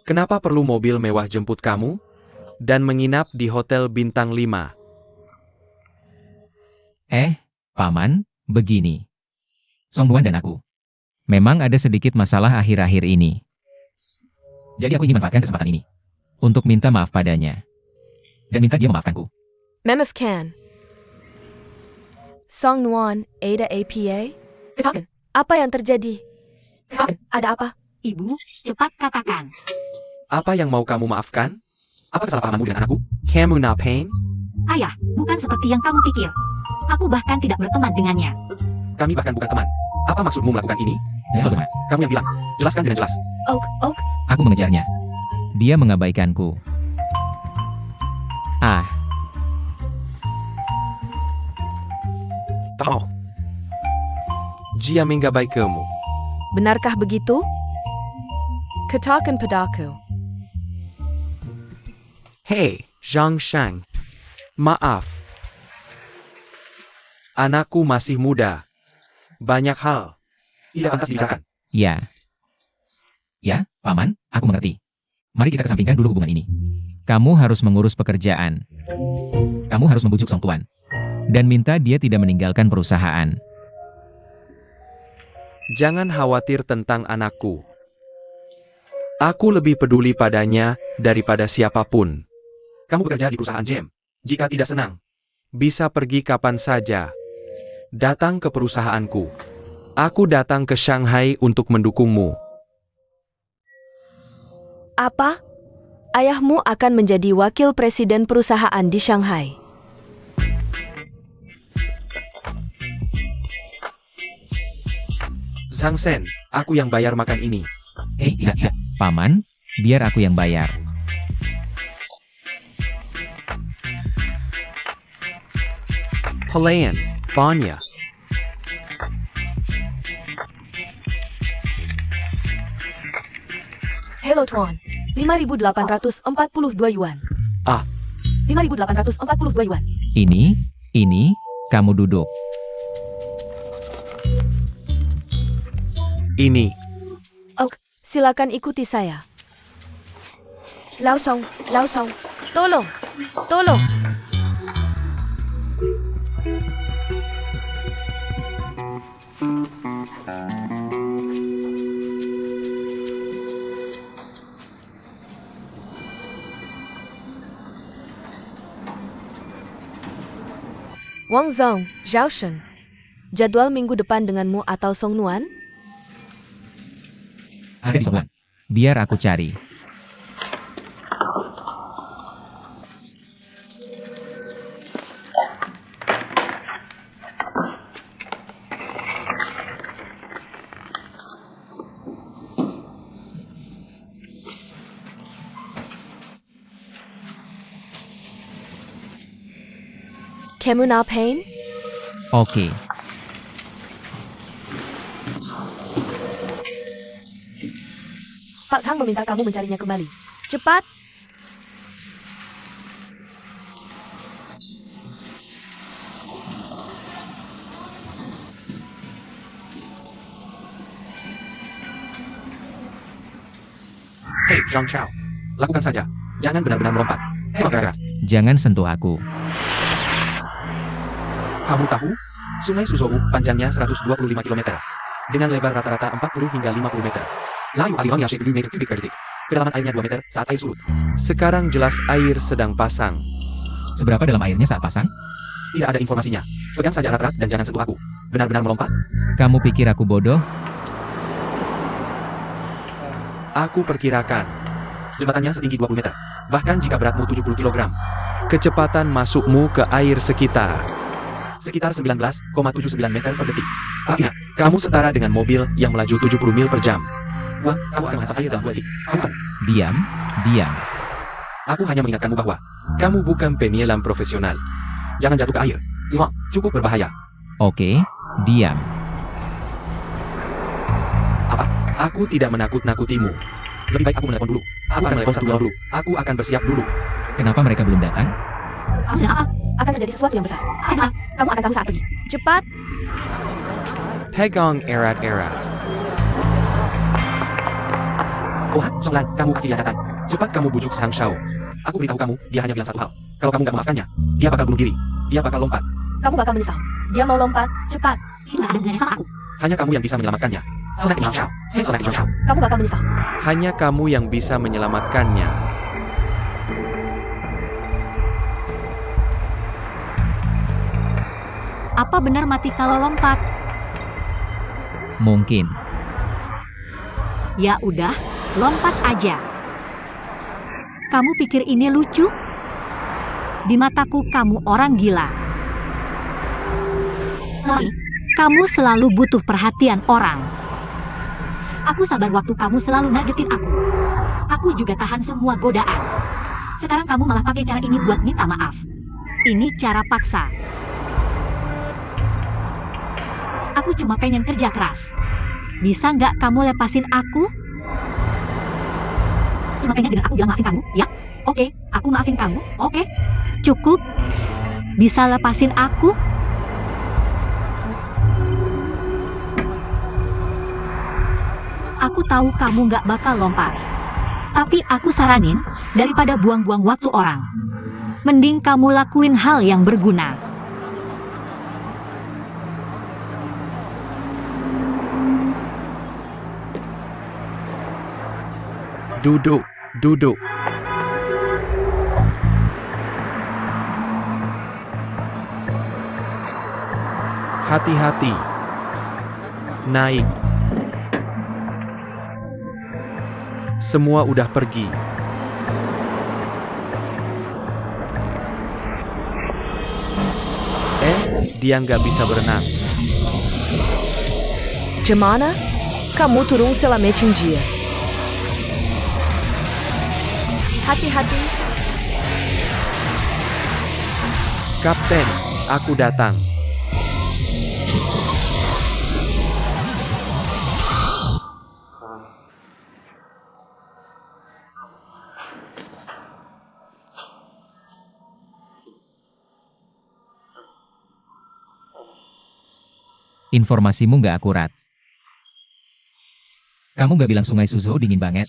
Speaker 4: Kenapa perlu mobil mewah jemput kamu? Dan menginap di hotel bintang 5?
Speaker 5: Paman, begini. Songduan dan aku. Memang ada sedikit masalah akhir-akhir ini. Jadi aku ingin memanfaatkan kesempatan ini. Untuk minta maaf padanya. Dan minta dia memaafkanku.
Speaker 3: Memef Can. Song Nuan, Ada APA? Ketahuan, apa yang terjadi? Ketahuan, ada apa?
Speaker 1: Ibu, cepat katakan.
Speaker 2: Apa yang mau kamu maafkan? Apa kesalahpahamanmu dengan anakku?
Speaker 4: Kamu ngapain?
Speaker 1: Ayah, bukan seperti yang kamu pikir. Aku bahkan tidak berteman dengannya.
Speaker 2: Kami bahkan bukan teman. Apa maksudmu melakukan ini?
Speaker 5: Halo, Mas.
Speaker 2: Kamu yang bilang. Jelaskan dengan jelas.
Speaker 3: Oak,
Speaker 5: Aku mengejarnya. Dia mengabaikanku.
Speaker 4: Tahu. Jia mengabaikanmu.
Speaker 3: benarkah begitu? Katakan padaku.
Speaker 4: Hei, Zhang Shang. Maaf. Anakku masih muda. Banyak hal.
Speaker 2: Tidak pantas dibicarakan.
Speaker 5: Ya. Ya, Paman, aku mengerti. Mari kita kesampingkan dulu hubungan ini. Kamu harus mengurus pekerjaan. Kamu harus membujuk Song Tuan. Dan minta dia tidak meninggalkan perusahaan.
Speaker 4: Jangan khawatir tentang anakku. Aku lebih peduli padanya daripada siapapun.
Speaker 2: Kamu bekerja di perusahaan Gem. Jika tidak senang,
Speaker 4: Bisa pergi kapan saja. Datang ke perusahaanku. Aku datang ke Shanghai untuk mendukungmu.
Speaker 3: Apa? Ayahmu akan menjadi wakil presiden perusahaan di Shanghai.
Speaker 2: Zhang Shen, aku yang bayar makan ini.
Speaker 5: Tidak. Paman, biar aku yang bayar.
Speaker 4: Pelayan, Banya.
Speaker 3: Hello Tuan, 5.842 yuan. 5.842 yuan.
Speaker 5: Ini, kamu duduk.
Speaker 4: Ini.
Speaker 3: Silakan ikuti saya. Lao Song, tolong. Wang Zhong, Zhao Sheng. Jadwal minggu depan denganmu atau Song Nuan?
Speaker 5: Ada di Song Tuan. Biar aku cari.
Speaker 3: Kamu ngapain?
Speaker 5: Oke.
Speaker 3: Pak Sang meminta kamu mencarinya kembali. Cepat!
Speaker 2: Hei, Zhang Shao. Lakukan saja. Jangan benar-benar melompat. Hei, Bangara.
Speaker 5: Jangan sentuh aku.
Speaker 2: Kamu tahu? Sungai Suzhou panjangnya 125 km. Dengan lebar rata-rata 40 hingga 50 meter. Layu aliran yang meter kubik per detik. Kedalaman airnya 2 meter saat air surut.
Speaker 4: Sekarang jelas air sedang pasang.
Speaker 5: Seberapa dalam airnya saat pasang?
Speaker 2: Tidak ada informasinya. Pegang saja erat-erat dan jangan sentuh aku. Benar-benar melompat?
Speaker 5: Kamu pikir aku bodoh?
Speaker 4: Aku perkirakan.
Speaker 2: Jembatannya setinggi 20 meter. Bahkan jika beratmu 70 kg.
Speaker 4: Kecepatan masukmu ke air sekitar.
Speaker 2: Sekitar 19,79 meter per detik. Artinya, kamu setara dengan mobil yang melaju 70 mil per jam. Wah, kamu akan menghantam air dalam 2 detik. Kamu tahu?
Speaker 5: Diam, diam.
Speaker 2: Aku hanya mengingatkanmu bahwa
Speaker 4: Kamu bukan penyelam profesional.
Speaker 2: jangan jatuh ke air. Wah, cukup berbahaya.
Speaker 5: Oke, diam.
Speaker 2: Aku tidak menakut-nakutimu. Lebih baik aku menelepon dulu. Aku akan menelepon 120 dulu. Aku akan bersiap dulu.
Speaker 5: Kenapa mereka belum datang?
Speaker 1: Sedang apa?
Speaker 3: Akan terjadi sesuatu yang besar.
Speaker 1: Aisyah,
Speaker 3: Kamu akan tahu saat pergi. Cepat.
Speaker 4: Pegang erat-erat.
Speaker 2: Oh, Songlan, kamu kelihatan. Cepat kamu bujuk Sang Shao. Aku beritahu kamu, dia hanya bilang satu hal. Kalau kamu gak memaafkannya, dia bakal bunuh diri. Dia bakal lompat.
Speaker 3: Kamu bakal menyesal. Dia mau lompat. Cepat.
Speaker 1: itu nggak ada gunanya sama aku.
Speaker 2: Hanya kamu yang bisa menyelamatkannya. Selamat Sang Shao. Hei, selamat Sang Shao.
Speaker 3: Kamu bakal menyesal.
Speaker 4: Hanya kamu yang bisa menyelamatkannya.
Speaker 1: Apa benar mati kalau lompat?
Speaker 5: Mungkin.
Speaker 1: Ya udah, lompat aja. Kamu pikir ini lucu? Di mataku kamu orang gila. Sorry, kamu selalu butuh perhatian orang. Aku sabar waktu kamu selalu nagetin aku. Aku juga tahan semua godaan. Sekarang kamu malah pakai cara ini buat minta maaf. Ini cara paksa. Aku cuma pengen kerja keras. Bisa nggak kamu lepasin aku? Cuma pengen dengar aku bilang maafin kamu, ya? Oke, aku maafin kamu, oke? Cukup? Bisa lepasin aku? Aku tahu kamu nggak bakal lompat. Tapi aku saranin, daripada buang-buang waktu orang, mending kamu lakuin hal yang berguna.
Speaker 4: Duduk, duduk. Hati-hati. Naik. Semua udah pergi. Dia nggak bisa berenang.
Speaker 3: Gimana? Kamu turun selama dia. Hati-hati.
Speaker 4: Kapten, aku datang.
Speaker 5: Informasimu nggak akurat. Kamu nggak bilang Sungai Suzhou dingin banget.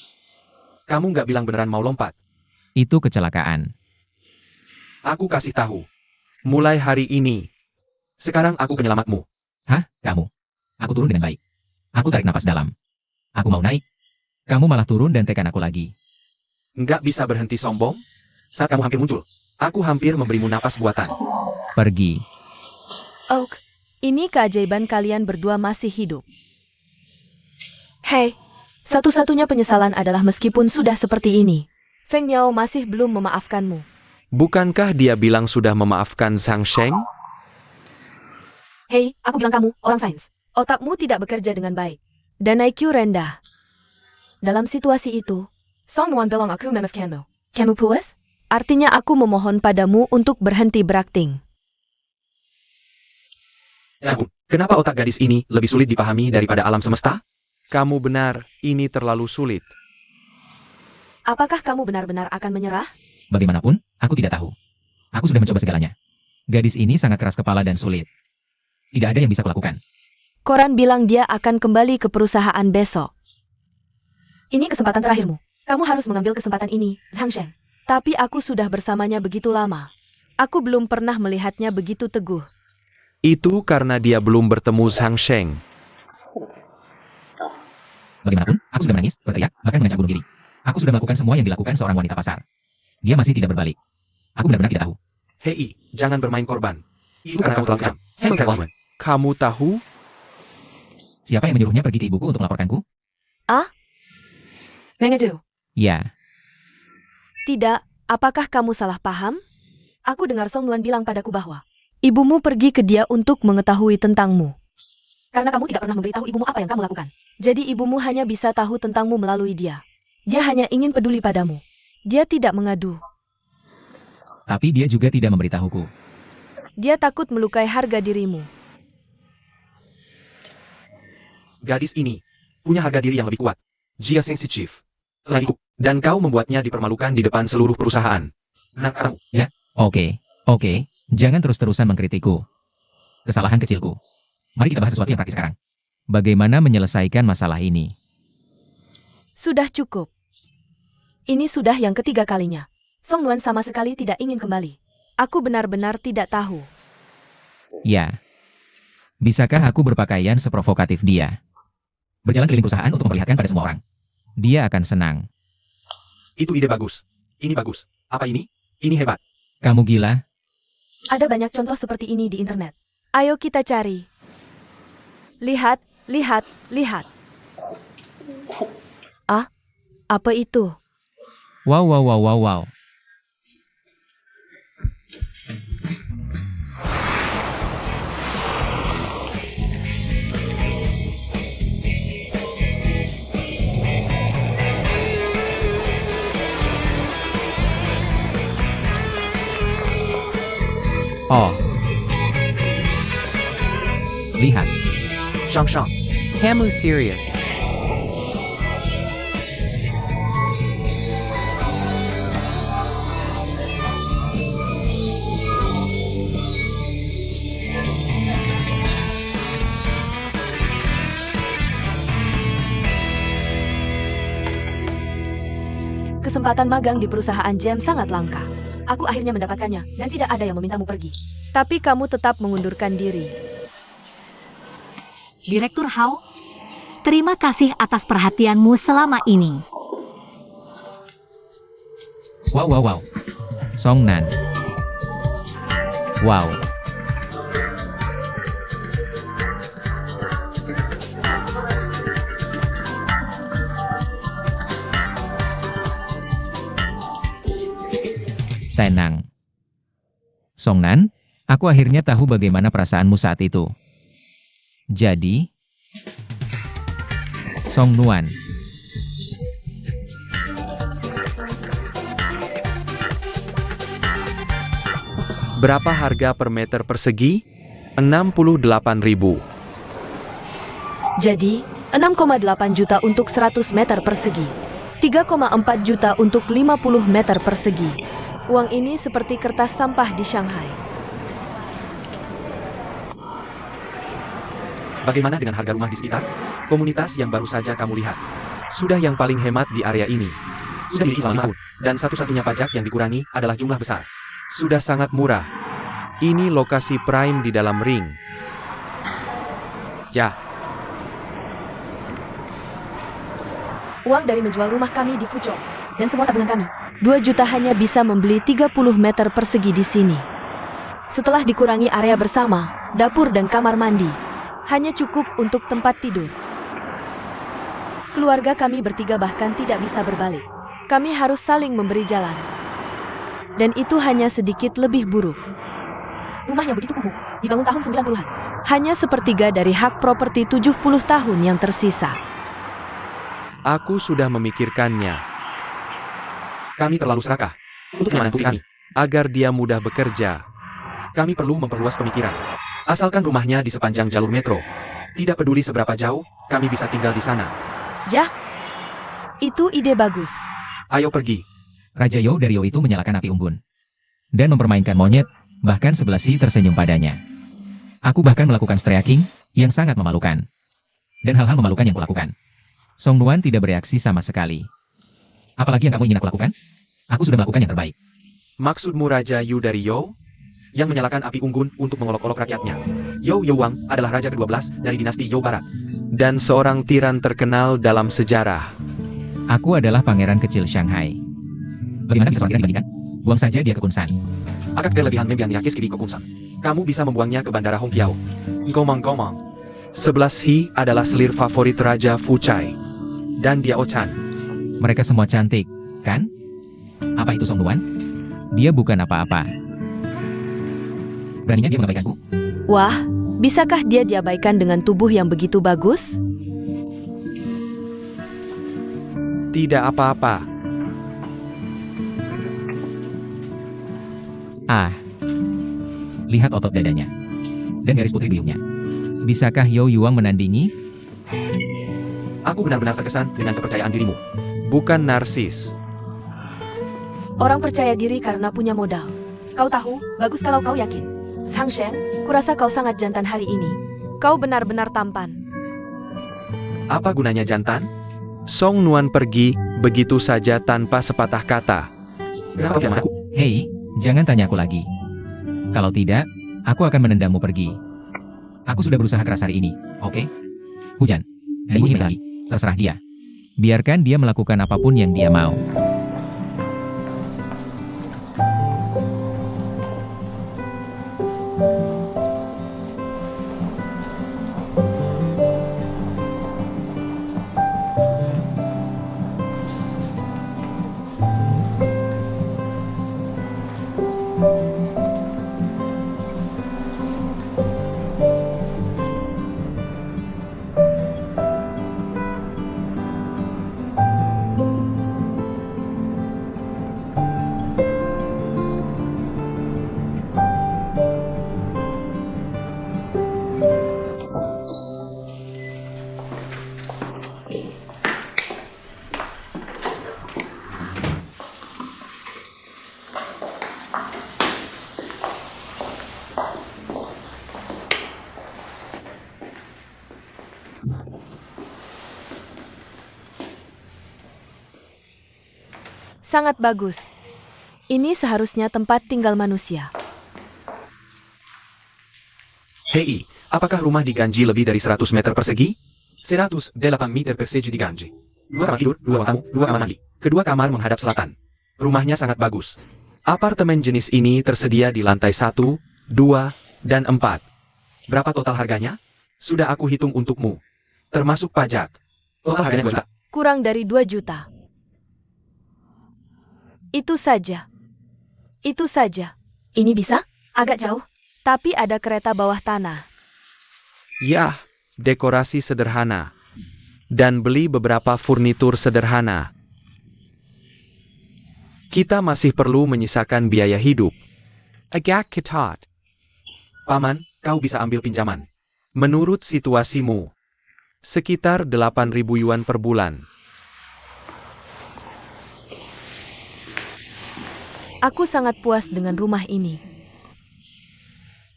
Speaker 2: Kamu nggak bilang beneran mau lompat.
Speaker 5: Itu kecelakaan.
Speaker 2: Aku kasih tahu. Mulai hari ini. Sekarang aku penyelamatmu.
Speaker 5: Hah? Kamu? Aku turun dengan baik. Aku tarik napas dalam. Aku mau naik. Kamu malah turun dan tekan aku lagi.
Speaker 2: Nggak bisa berhenti sombong. Saat kamu hampir muncul, aku hampir memberimu napas buatan.
Speaker 5: Pergi.
Speaker 3: Oak, ini keajaiban kalian berdua masih hidup. Hei, satu-satunya penyesalan adalah meskipun sudah seperti ini, Feng Niao masih belum memaafkanmu.
Speaker 4: Bukankah dia bilang sudah memaafkan Sang Sheng?
Speaker 3: Hei, aku bilang kamu, orang sains. Otakmu tidak bekerja dengan baik. Dan IQ rendah. Dalam situasi itu, Song Nuan bilang aku memaafkanmu. Kamu puas? Artinya aku memohon padamu untuk berhenti berakting.
Speaker 2: Ya ampun, kenapa otak gadis ini lebih sulit dipahami daripada alam semesta?
Speaker 4: Kamu benar, ini terlalu sulit.
Speaker 3: Apakah kamu benar-benar akan menyerah?
Speaker 5: Bagaimanapun, aku tidak tahu. Aku sudah mencoba segalanya. Gadis ini sangat keras kepala dan sulit. Tidak ada yang bisa kulakukan.
Speaker 3: Koran bilang dia akan kembali ke perusahaan besok. Ini kesempatan terakhirmu. Kamu harus mengambil kesempatan ini, Zhang Shen. Tapi aku sudah bersamanya begitu lama. Aku belum pernah melihatnya begitu teguh.
Speaker 4: Itu karena dia belum bertemu Zhang Sheng.
Speaker 5: Bagaimanapun, aku sudah menangis, berteriak, bahkan mengancam bunuh diri. Aku sudah melakukan semua yang dilakukan seorang wanita pasar. Dia masih tidak berbalik. Aku benar-benar tidak tahu.
Speaker 2: Hei, jangan bermain korban. Itu karena kamu terlalu kejam. Hei, Catwoman.
Speaker 4: Kamu tahu?
Speaker 5: Siapa yang menyuruhnya pergi ke ibuku untuk melaporkanku?
Speaker 3: Mengedu.
Speaker 5: Ya,
Speaker 3: Tidak, apakah kamu salah paham? Aku dengar Song Nuan bilang padaku bahwa ibumu pergi ke dia untuk mengetahui tentangmu. Karena kamu tidak pernah memberitahu ibumu apa yang kamu lakukan. Jadi ibumu hanya bisa tahu tentangmu melalui dia. Dia hanya ingin peduli padamu. Dia tidak mengadu.
Speaker 5: tapi dia juga tidak memberitahuku.
Speaker 3: Dia takut melukai harga dirimu.
Speaker 2: Gadis ini punya harga diri yang lebih kuat. Dia sensitif. Selain itu, dan kau membuatnya dipermalukan di depan seluruh perusahaan. Nah, kamu,
Speaker 5: Oke, jangan terus-terusan mengkritikku. Kesalahan kecilku. Mari kita bahas sesuatu yang praktis sekarang. Bagaimana menyelesaikan masalah ini?
Speaker 3: Sudah cukup. Ini sudah yang ketiga kalinya. Song Nuan sama sekali tidak ingin kembali. Aku benar-benar tidak tahu.
Speaker 5: Ya. Bisakah aku berpakaian seprovokatif dia? Berjalan keliling perusahaan untuk memperlihatkan pada semua orang. Dia akan senang.
Speaker 2: itu ide bagus. Ini bagus. Apa ini? Ini hebat.
Speaker 5: Kamu gila?
Speaker 3: Ada banyak contoh seperti ini di internet. Ayo kita cari. Lihat, lihat, lihat. Ah, apa itu?
Speaker 5: Wow. Oh. Lihat.
Speaker 2: Shang.
Speaker 6: Hamu serious.
Speaker 3: Kesempatan magang di perusahaan Gem sangat langka. Aku akhirnya mendapatkannya, dan tidak ada yang memintamu pergi. Tapi kamu tetap mengundurkan diri.
Speaker 1: Direktur Hao, terima kasih atas perhatianmu selama ini.
Speaker 5: Wow. Song Nan. Wow. Tenang. Song Nan, aku akhirnya tahu bagaimana perasaanmu saat itu. Jadi, Song Nuan.
Speaker 4: Berapa harga per meter persegi? 68.000.
Speaker 3: Jadi, 6,8 juta untuk 100 meter persegi. 3,4 juta untuk 50 meter persegi. Uang ini seperti kertas sampah di Shanghai.
Speaker 2: Bagaimana dengan harga rumah di sekitar? Komunitas yang baru saja kamu lihat. Sudah yang paling hemat di area ini. Sudah dimiliki selama 5 tahun. Dan satu-satunya pajak yang dikurangi adalah jumlah besar.
Speaker 4: Sudah sangat murah. Ini lokasi prime di dalam ring. Ya,
Speaker 3: Uang dari menjual rumah kami di Fuzhou dan semua tabungan kami. 2 juta hanya bisa membeli 30 meter persegi di sini. Setelah dikurangi area bersama, dapur dan kamar mandi, hanya cukup untuk tempat tidur. Keluarga kami bertiga bahkan tidak bisa berbalik. Kami harus saling memberi jalan. Dan itu hanya sedikit lebih buruk. Rumah yang begitu kumuh, dibangun tahun 90-an. Hanya sepertiga dari hak properti 70 tahun yang tersisa.
Speaker 4: aku sudah memikirkannya.
Speaker 2: Kami terlalu serakah. Untuk kenyamanan putri kami.
Speaker 4: Agar dia mudah bekerja.
Speaker 2: Kami perlu memperluas pemikiran. Asalkan rumahnya di sepanjang jalur metro. Tidak peduli seberapa jauh, kami bisa tinggal di sana.
Speaker 3: Jah, itu ide bagus.
Speaker 2: Ayo pergi.
Speaker 5: Raja You dari Yo itu menyalakan api unggun. Dan mempermainkan monyet, bahkan Sebelas-si tersenyum padanya. Aku bahkan melakukan striking, yang sangat memalukan. Dan hal-hal memalukan yang kulakukan. Song Nuan tidak bereaksi sama sekali. Apalagi yang kamu ingin aku lakukan? Aku sudah melakukan yang terbaik.
Speaker 2: Maksudmu Raja Yu dari You? Yang menyalakan api unggun untuk mengolok-olok rakyatnya. You Wang adalah Raja ke-12 dari dinasti You Barat. Dan seorang tiran terkenal dalam sejarah.
Speaker 5: Aku adalah pangeran kecil Shanghai. Bagaimana bisa seorang tiran dibandingkan? Buang saja dia ke Kunsan.
Speaker 2: Agak berlebihan membiang yakis kiri kokunsan. Kamu bisa membuangnya ke bandara Hongqiao. Gomang-gomang. 11 Hi adalah selir favorit Raja Fuchai. Dan dia Ochan.
Speaker 5: Mereka semua cantik, kan? Apa itu Song Nuan? Dia bukan apa-apa. Beraninya dia mengabaikanku?
Speaker 3: Wah, bisakah dia diabaikan dengan tubuh yang begitu bagus?
Speaker 2: Tidak apa-apa.
Speaker 5: Ah. Lihat otot dadanya. Dan garis putri biungnya. Bisakah Yo Yuang menandingi?
Speaker 2: Aku benar-benar terkesan dengan kepercayaan dirimu. Bukan narsis.
Speaker 3: Orang percaya diri karena punya modal. Kau tahu, bagus kalau kau yakin. Sang Shen, kurasa kau sangat jantan hari ini. Kau benar-benar tampan.
Speaker 2: Apa gunanya jantan? Song Nuan pergi begitu saja tanpa sepatah kata. Kenapa kau tidak mengaku?
Speaker 5: Hei, jangan tanya aku lagi. Kalau tidak, aku akan menendangmu pergi. Aku sudah berusaha keras hari ini, oke? Hujan. Dan ini lagi, terserah dia. Biarkan dia melakukan apapun yang dia mau.
Speaker 3: Sangat bagus. Ini seharusnya tempat tinggal manusia.
Speaker 2: Hei, apakah rumah di Ganji lebih dari 100 meter persegi? 108 meter persegi di Ganji. 2 kamar tidur, 2 ruang tamu, 2 kamar mandi. Kedua kamar menghadap selatan. Rumahnya sangat bagus. Apartemen jenis ini tersedia di lantai 1, 2, dan 4. Berapa total harganya? Sudah aku hitung untukmu. Termasuk pajak. Total harganya 2 juta.
Speaker 3: Kurang dari 2 juta. Itu saja. Itu saja. Ini bisa? Agak jauh. Tapi ada kereta bawah tanah.
Speaker 2: Yah, dekorasi sederhana. Dan beli beberapa furnitur sederhana. Kita masih perlu menyisakan biaya hidup. Agak ketat. Paman, kau bisa ambil pinjaman. Menurut situasimu. Sekitar 8.000 yuan per bulan.
Speaker 3: Aku sangat puas dengan rumah ini.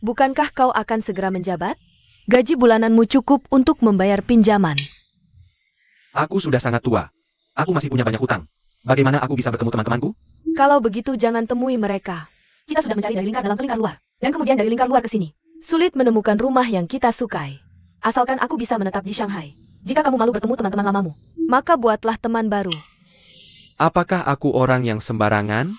Speaker 3: Bukankah kau akan segera menjabat? Gaji bulananmu cukup untuk membayar pinjaman.
Speaker 2: Aku sudah sangat tua. Aku masih punya banyak hutang. Bagaimana aku bisa bertemu teman-temanku?
Speaker 3: Kalau begitu jangan temui mereka. Kita sudah mencari dari lingkar dalam ke lingkar luar. Dan kemudian dari lingkar luar ke sini. Sulit menemukan rumah yang kita sukai. Asalkan aku bisa menetap di Shanghai. Jika kamu malu bertemu teman-teman lamamu, maka buatlah teman baru.
Speaker 2: Apakah aku orang yang sembarangan?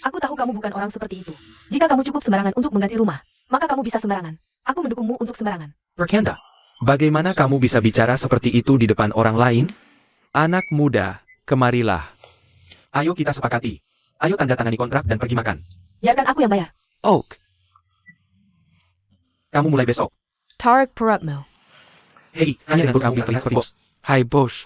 Speaker 3: Aku tahu kamu bukan orang seperti itu. Jika kamu cukup sembarangan untuk mengganti rumah, maka kamu bisa sembarangan. Aku mendukungmu untuk sembarangan.
Speaker 2: Perkenda, bagaimana kamu bisa bicara seperti itu di depan orang lain? Anak muda, kemarilah. Ayo kita sepakati. Ayo tanda tangani kontrak dan pergi makan.
Speaker 3: Biarkan aku yang bayar.
Speaker 2: Oak. Kamu mulai besok.
Speaker 3: Tarek Peratmo.
Speaker 2: Hei, hanya dengan kamu bisa terlihat seperti bos. Hai bos.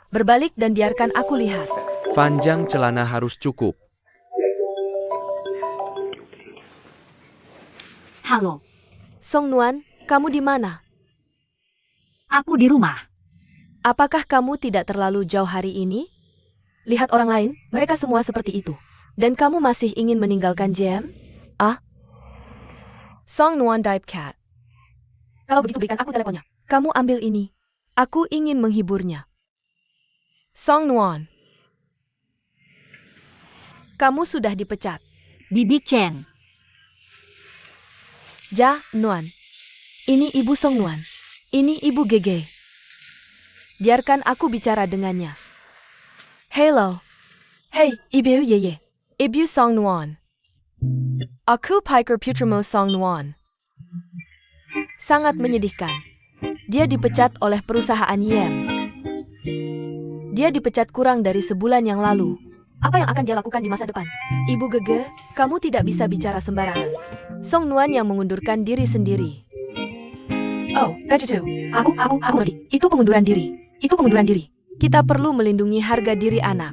Speaker 3: Berbalik dan biarkan aku lihat.
Speaker 2: Panjang celana harus cukup.
Speaker 1: Halo,
Speaker 3: Song Nuan, kamu di mana?
Speaker 1: aku di rumah.
Speaker 3: Apakah kamu tidak terlalu jauh hari ini? Lihat orang lain, mereka semua seperti itu. Dan kamu masih ingin meninggalkan JM? Ah? Song Nuan Dive Cat. Kalau begitu berikan aku teleponnya. Kamu ambil ini. Aku ingin menghiburnya. Song Nuan. Kamu sudah dipecat.
Speaker 1: Bibi Chen.
Speaker 3: Ja Nuan. Ini Ibu Song Nuan. Ini Ibu Gege. Biarkan aku bicara dengannya. Hello. Hey, Ibu Yeye. Ibu Song Nuan. Aku Piker Putramo Song Nuan. Sangat menyedihkan. Dia dipecat oleh perusahaan Yem. Dia dipecat kurang dari sebulan yang lalu. Apa yang akan dia lakukan di masa depan? Ibu Gege, kamu tidak bisa bicara sembarangan. Song Nuan yang mengundurkan diri sendiri. Oh, Pejitu. Aku ngerti. Itu pengunduran diri. Kita perlu melindungi harga diri anak.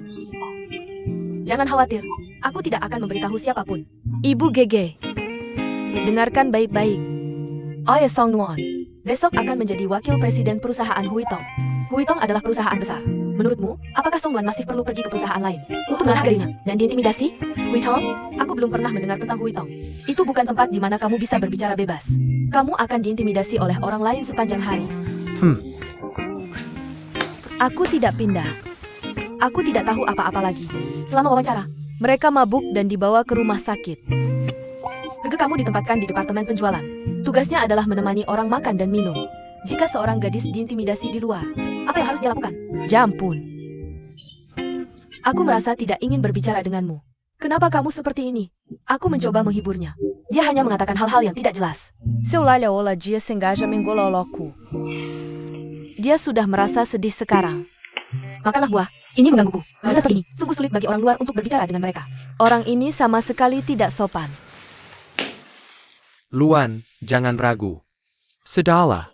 Speaker 3: Jangan khawatir. Aku tidak akan memberitahu siapapun. Ibu Gege. Dengarkan baik-baik. Ayah Song Nuan. Besok akan menjadi wakil presiden perusahaan Huitong. Huitong adalah perusahaan besar. Menurutmu, apakah Song Nuan masih perlu pergi ke perusahaan lain untuk menahan dirinya dan diintimidasi? Huitong? Aku belum pernah mendengar tentang Huitong. Itu bukan tempat di mana kamu bisa berbicara bebas. Kamu akan diintimidasi oleh orang lain sepanjang hari. Aku tidak pindah. Aku tidak tahu apa-apa lagi. Selama wawancara, mereka mabuk dan dibawa ke rumah sakit. Gege, kamu ditempatkan di departemen penjualan. Tugasnya adalah menemani orang makan dan minum. Jika seorang gadis diintimidasi di luar, apa yang harus dia lakukan? Jampun. Aku merasa tidak ingin berbicara denganmu. Kenapa kamu seperti ini? Aku mencoba menghiburnya. Dia hanya mengatakan hal-hal yang tidak jelas. Dia sudah merasa sedih sekarang. Makanlah buah. Ini menggangguku. Wanita seperti ini sungguh sulit bagi orang luar untuk berbicara dengan mereka. Orang ini sama sekali tidak sopan.
Speaker 2: Luan, jangan ragu. Sudahlah.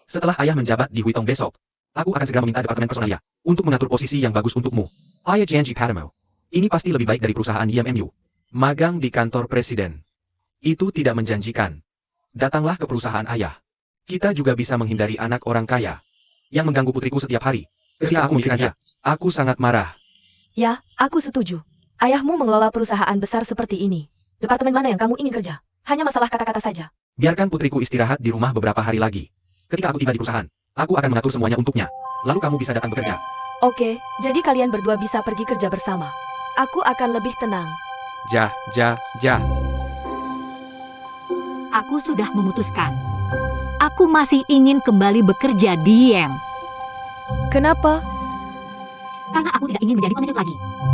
Speaker 2: Setelah ayah menjabat di Huitong besok, aku akan segera meminta departemen personalia untuk mengatur posisi yang bagus untukmu. Ayah Janji Padamo. Ini pasti lebih baik dari perusahaan YMMU. Magang di kantor presiden. Itu tidak menjanjikan. Datanglah ke perusahaan ayah. Kita juga bisa menghindari anak orang kaya yang mengganggu putriku setiap hari. Ketika aku memikirkan dia, aku sangat marah.
Speaker 3: Ya, aku setuju. Ayahmu mengelola perusahaan besar seperti ini. Departemen mana yang kamu ingin kerja? Hanya masalah kata-kata saja.
Speaker 2: Biarkan putriku istirahat di rumah beberapa hari lagi. Ketika aku tiba di perusahaan, aku akan mengatur semuanya untuknya. Lalu kamu bisa datang bekerja.
Speaker 3: Oke, jadi kalian berdua bisa pergi kerja bersama. Aku akan lebih tenang.
Speaker 2: Ja.
Speaker 1: Aku sudah memutuskan. Aku masih ingin kembali bekerja di Yem.
Speaker 3: Kenapa?
Speaker 1: Karena aku tidak ingin menjadi pengecut lagi.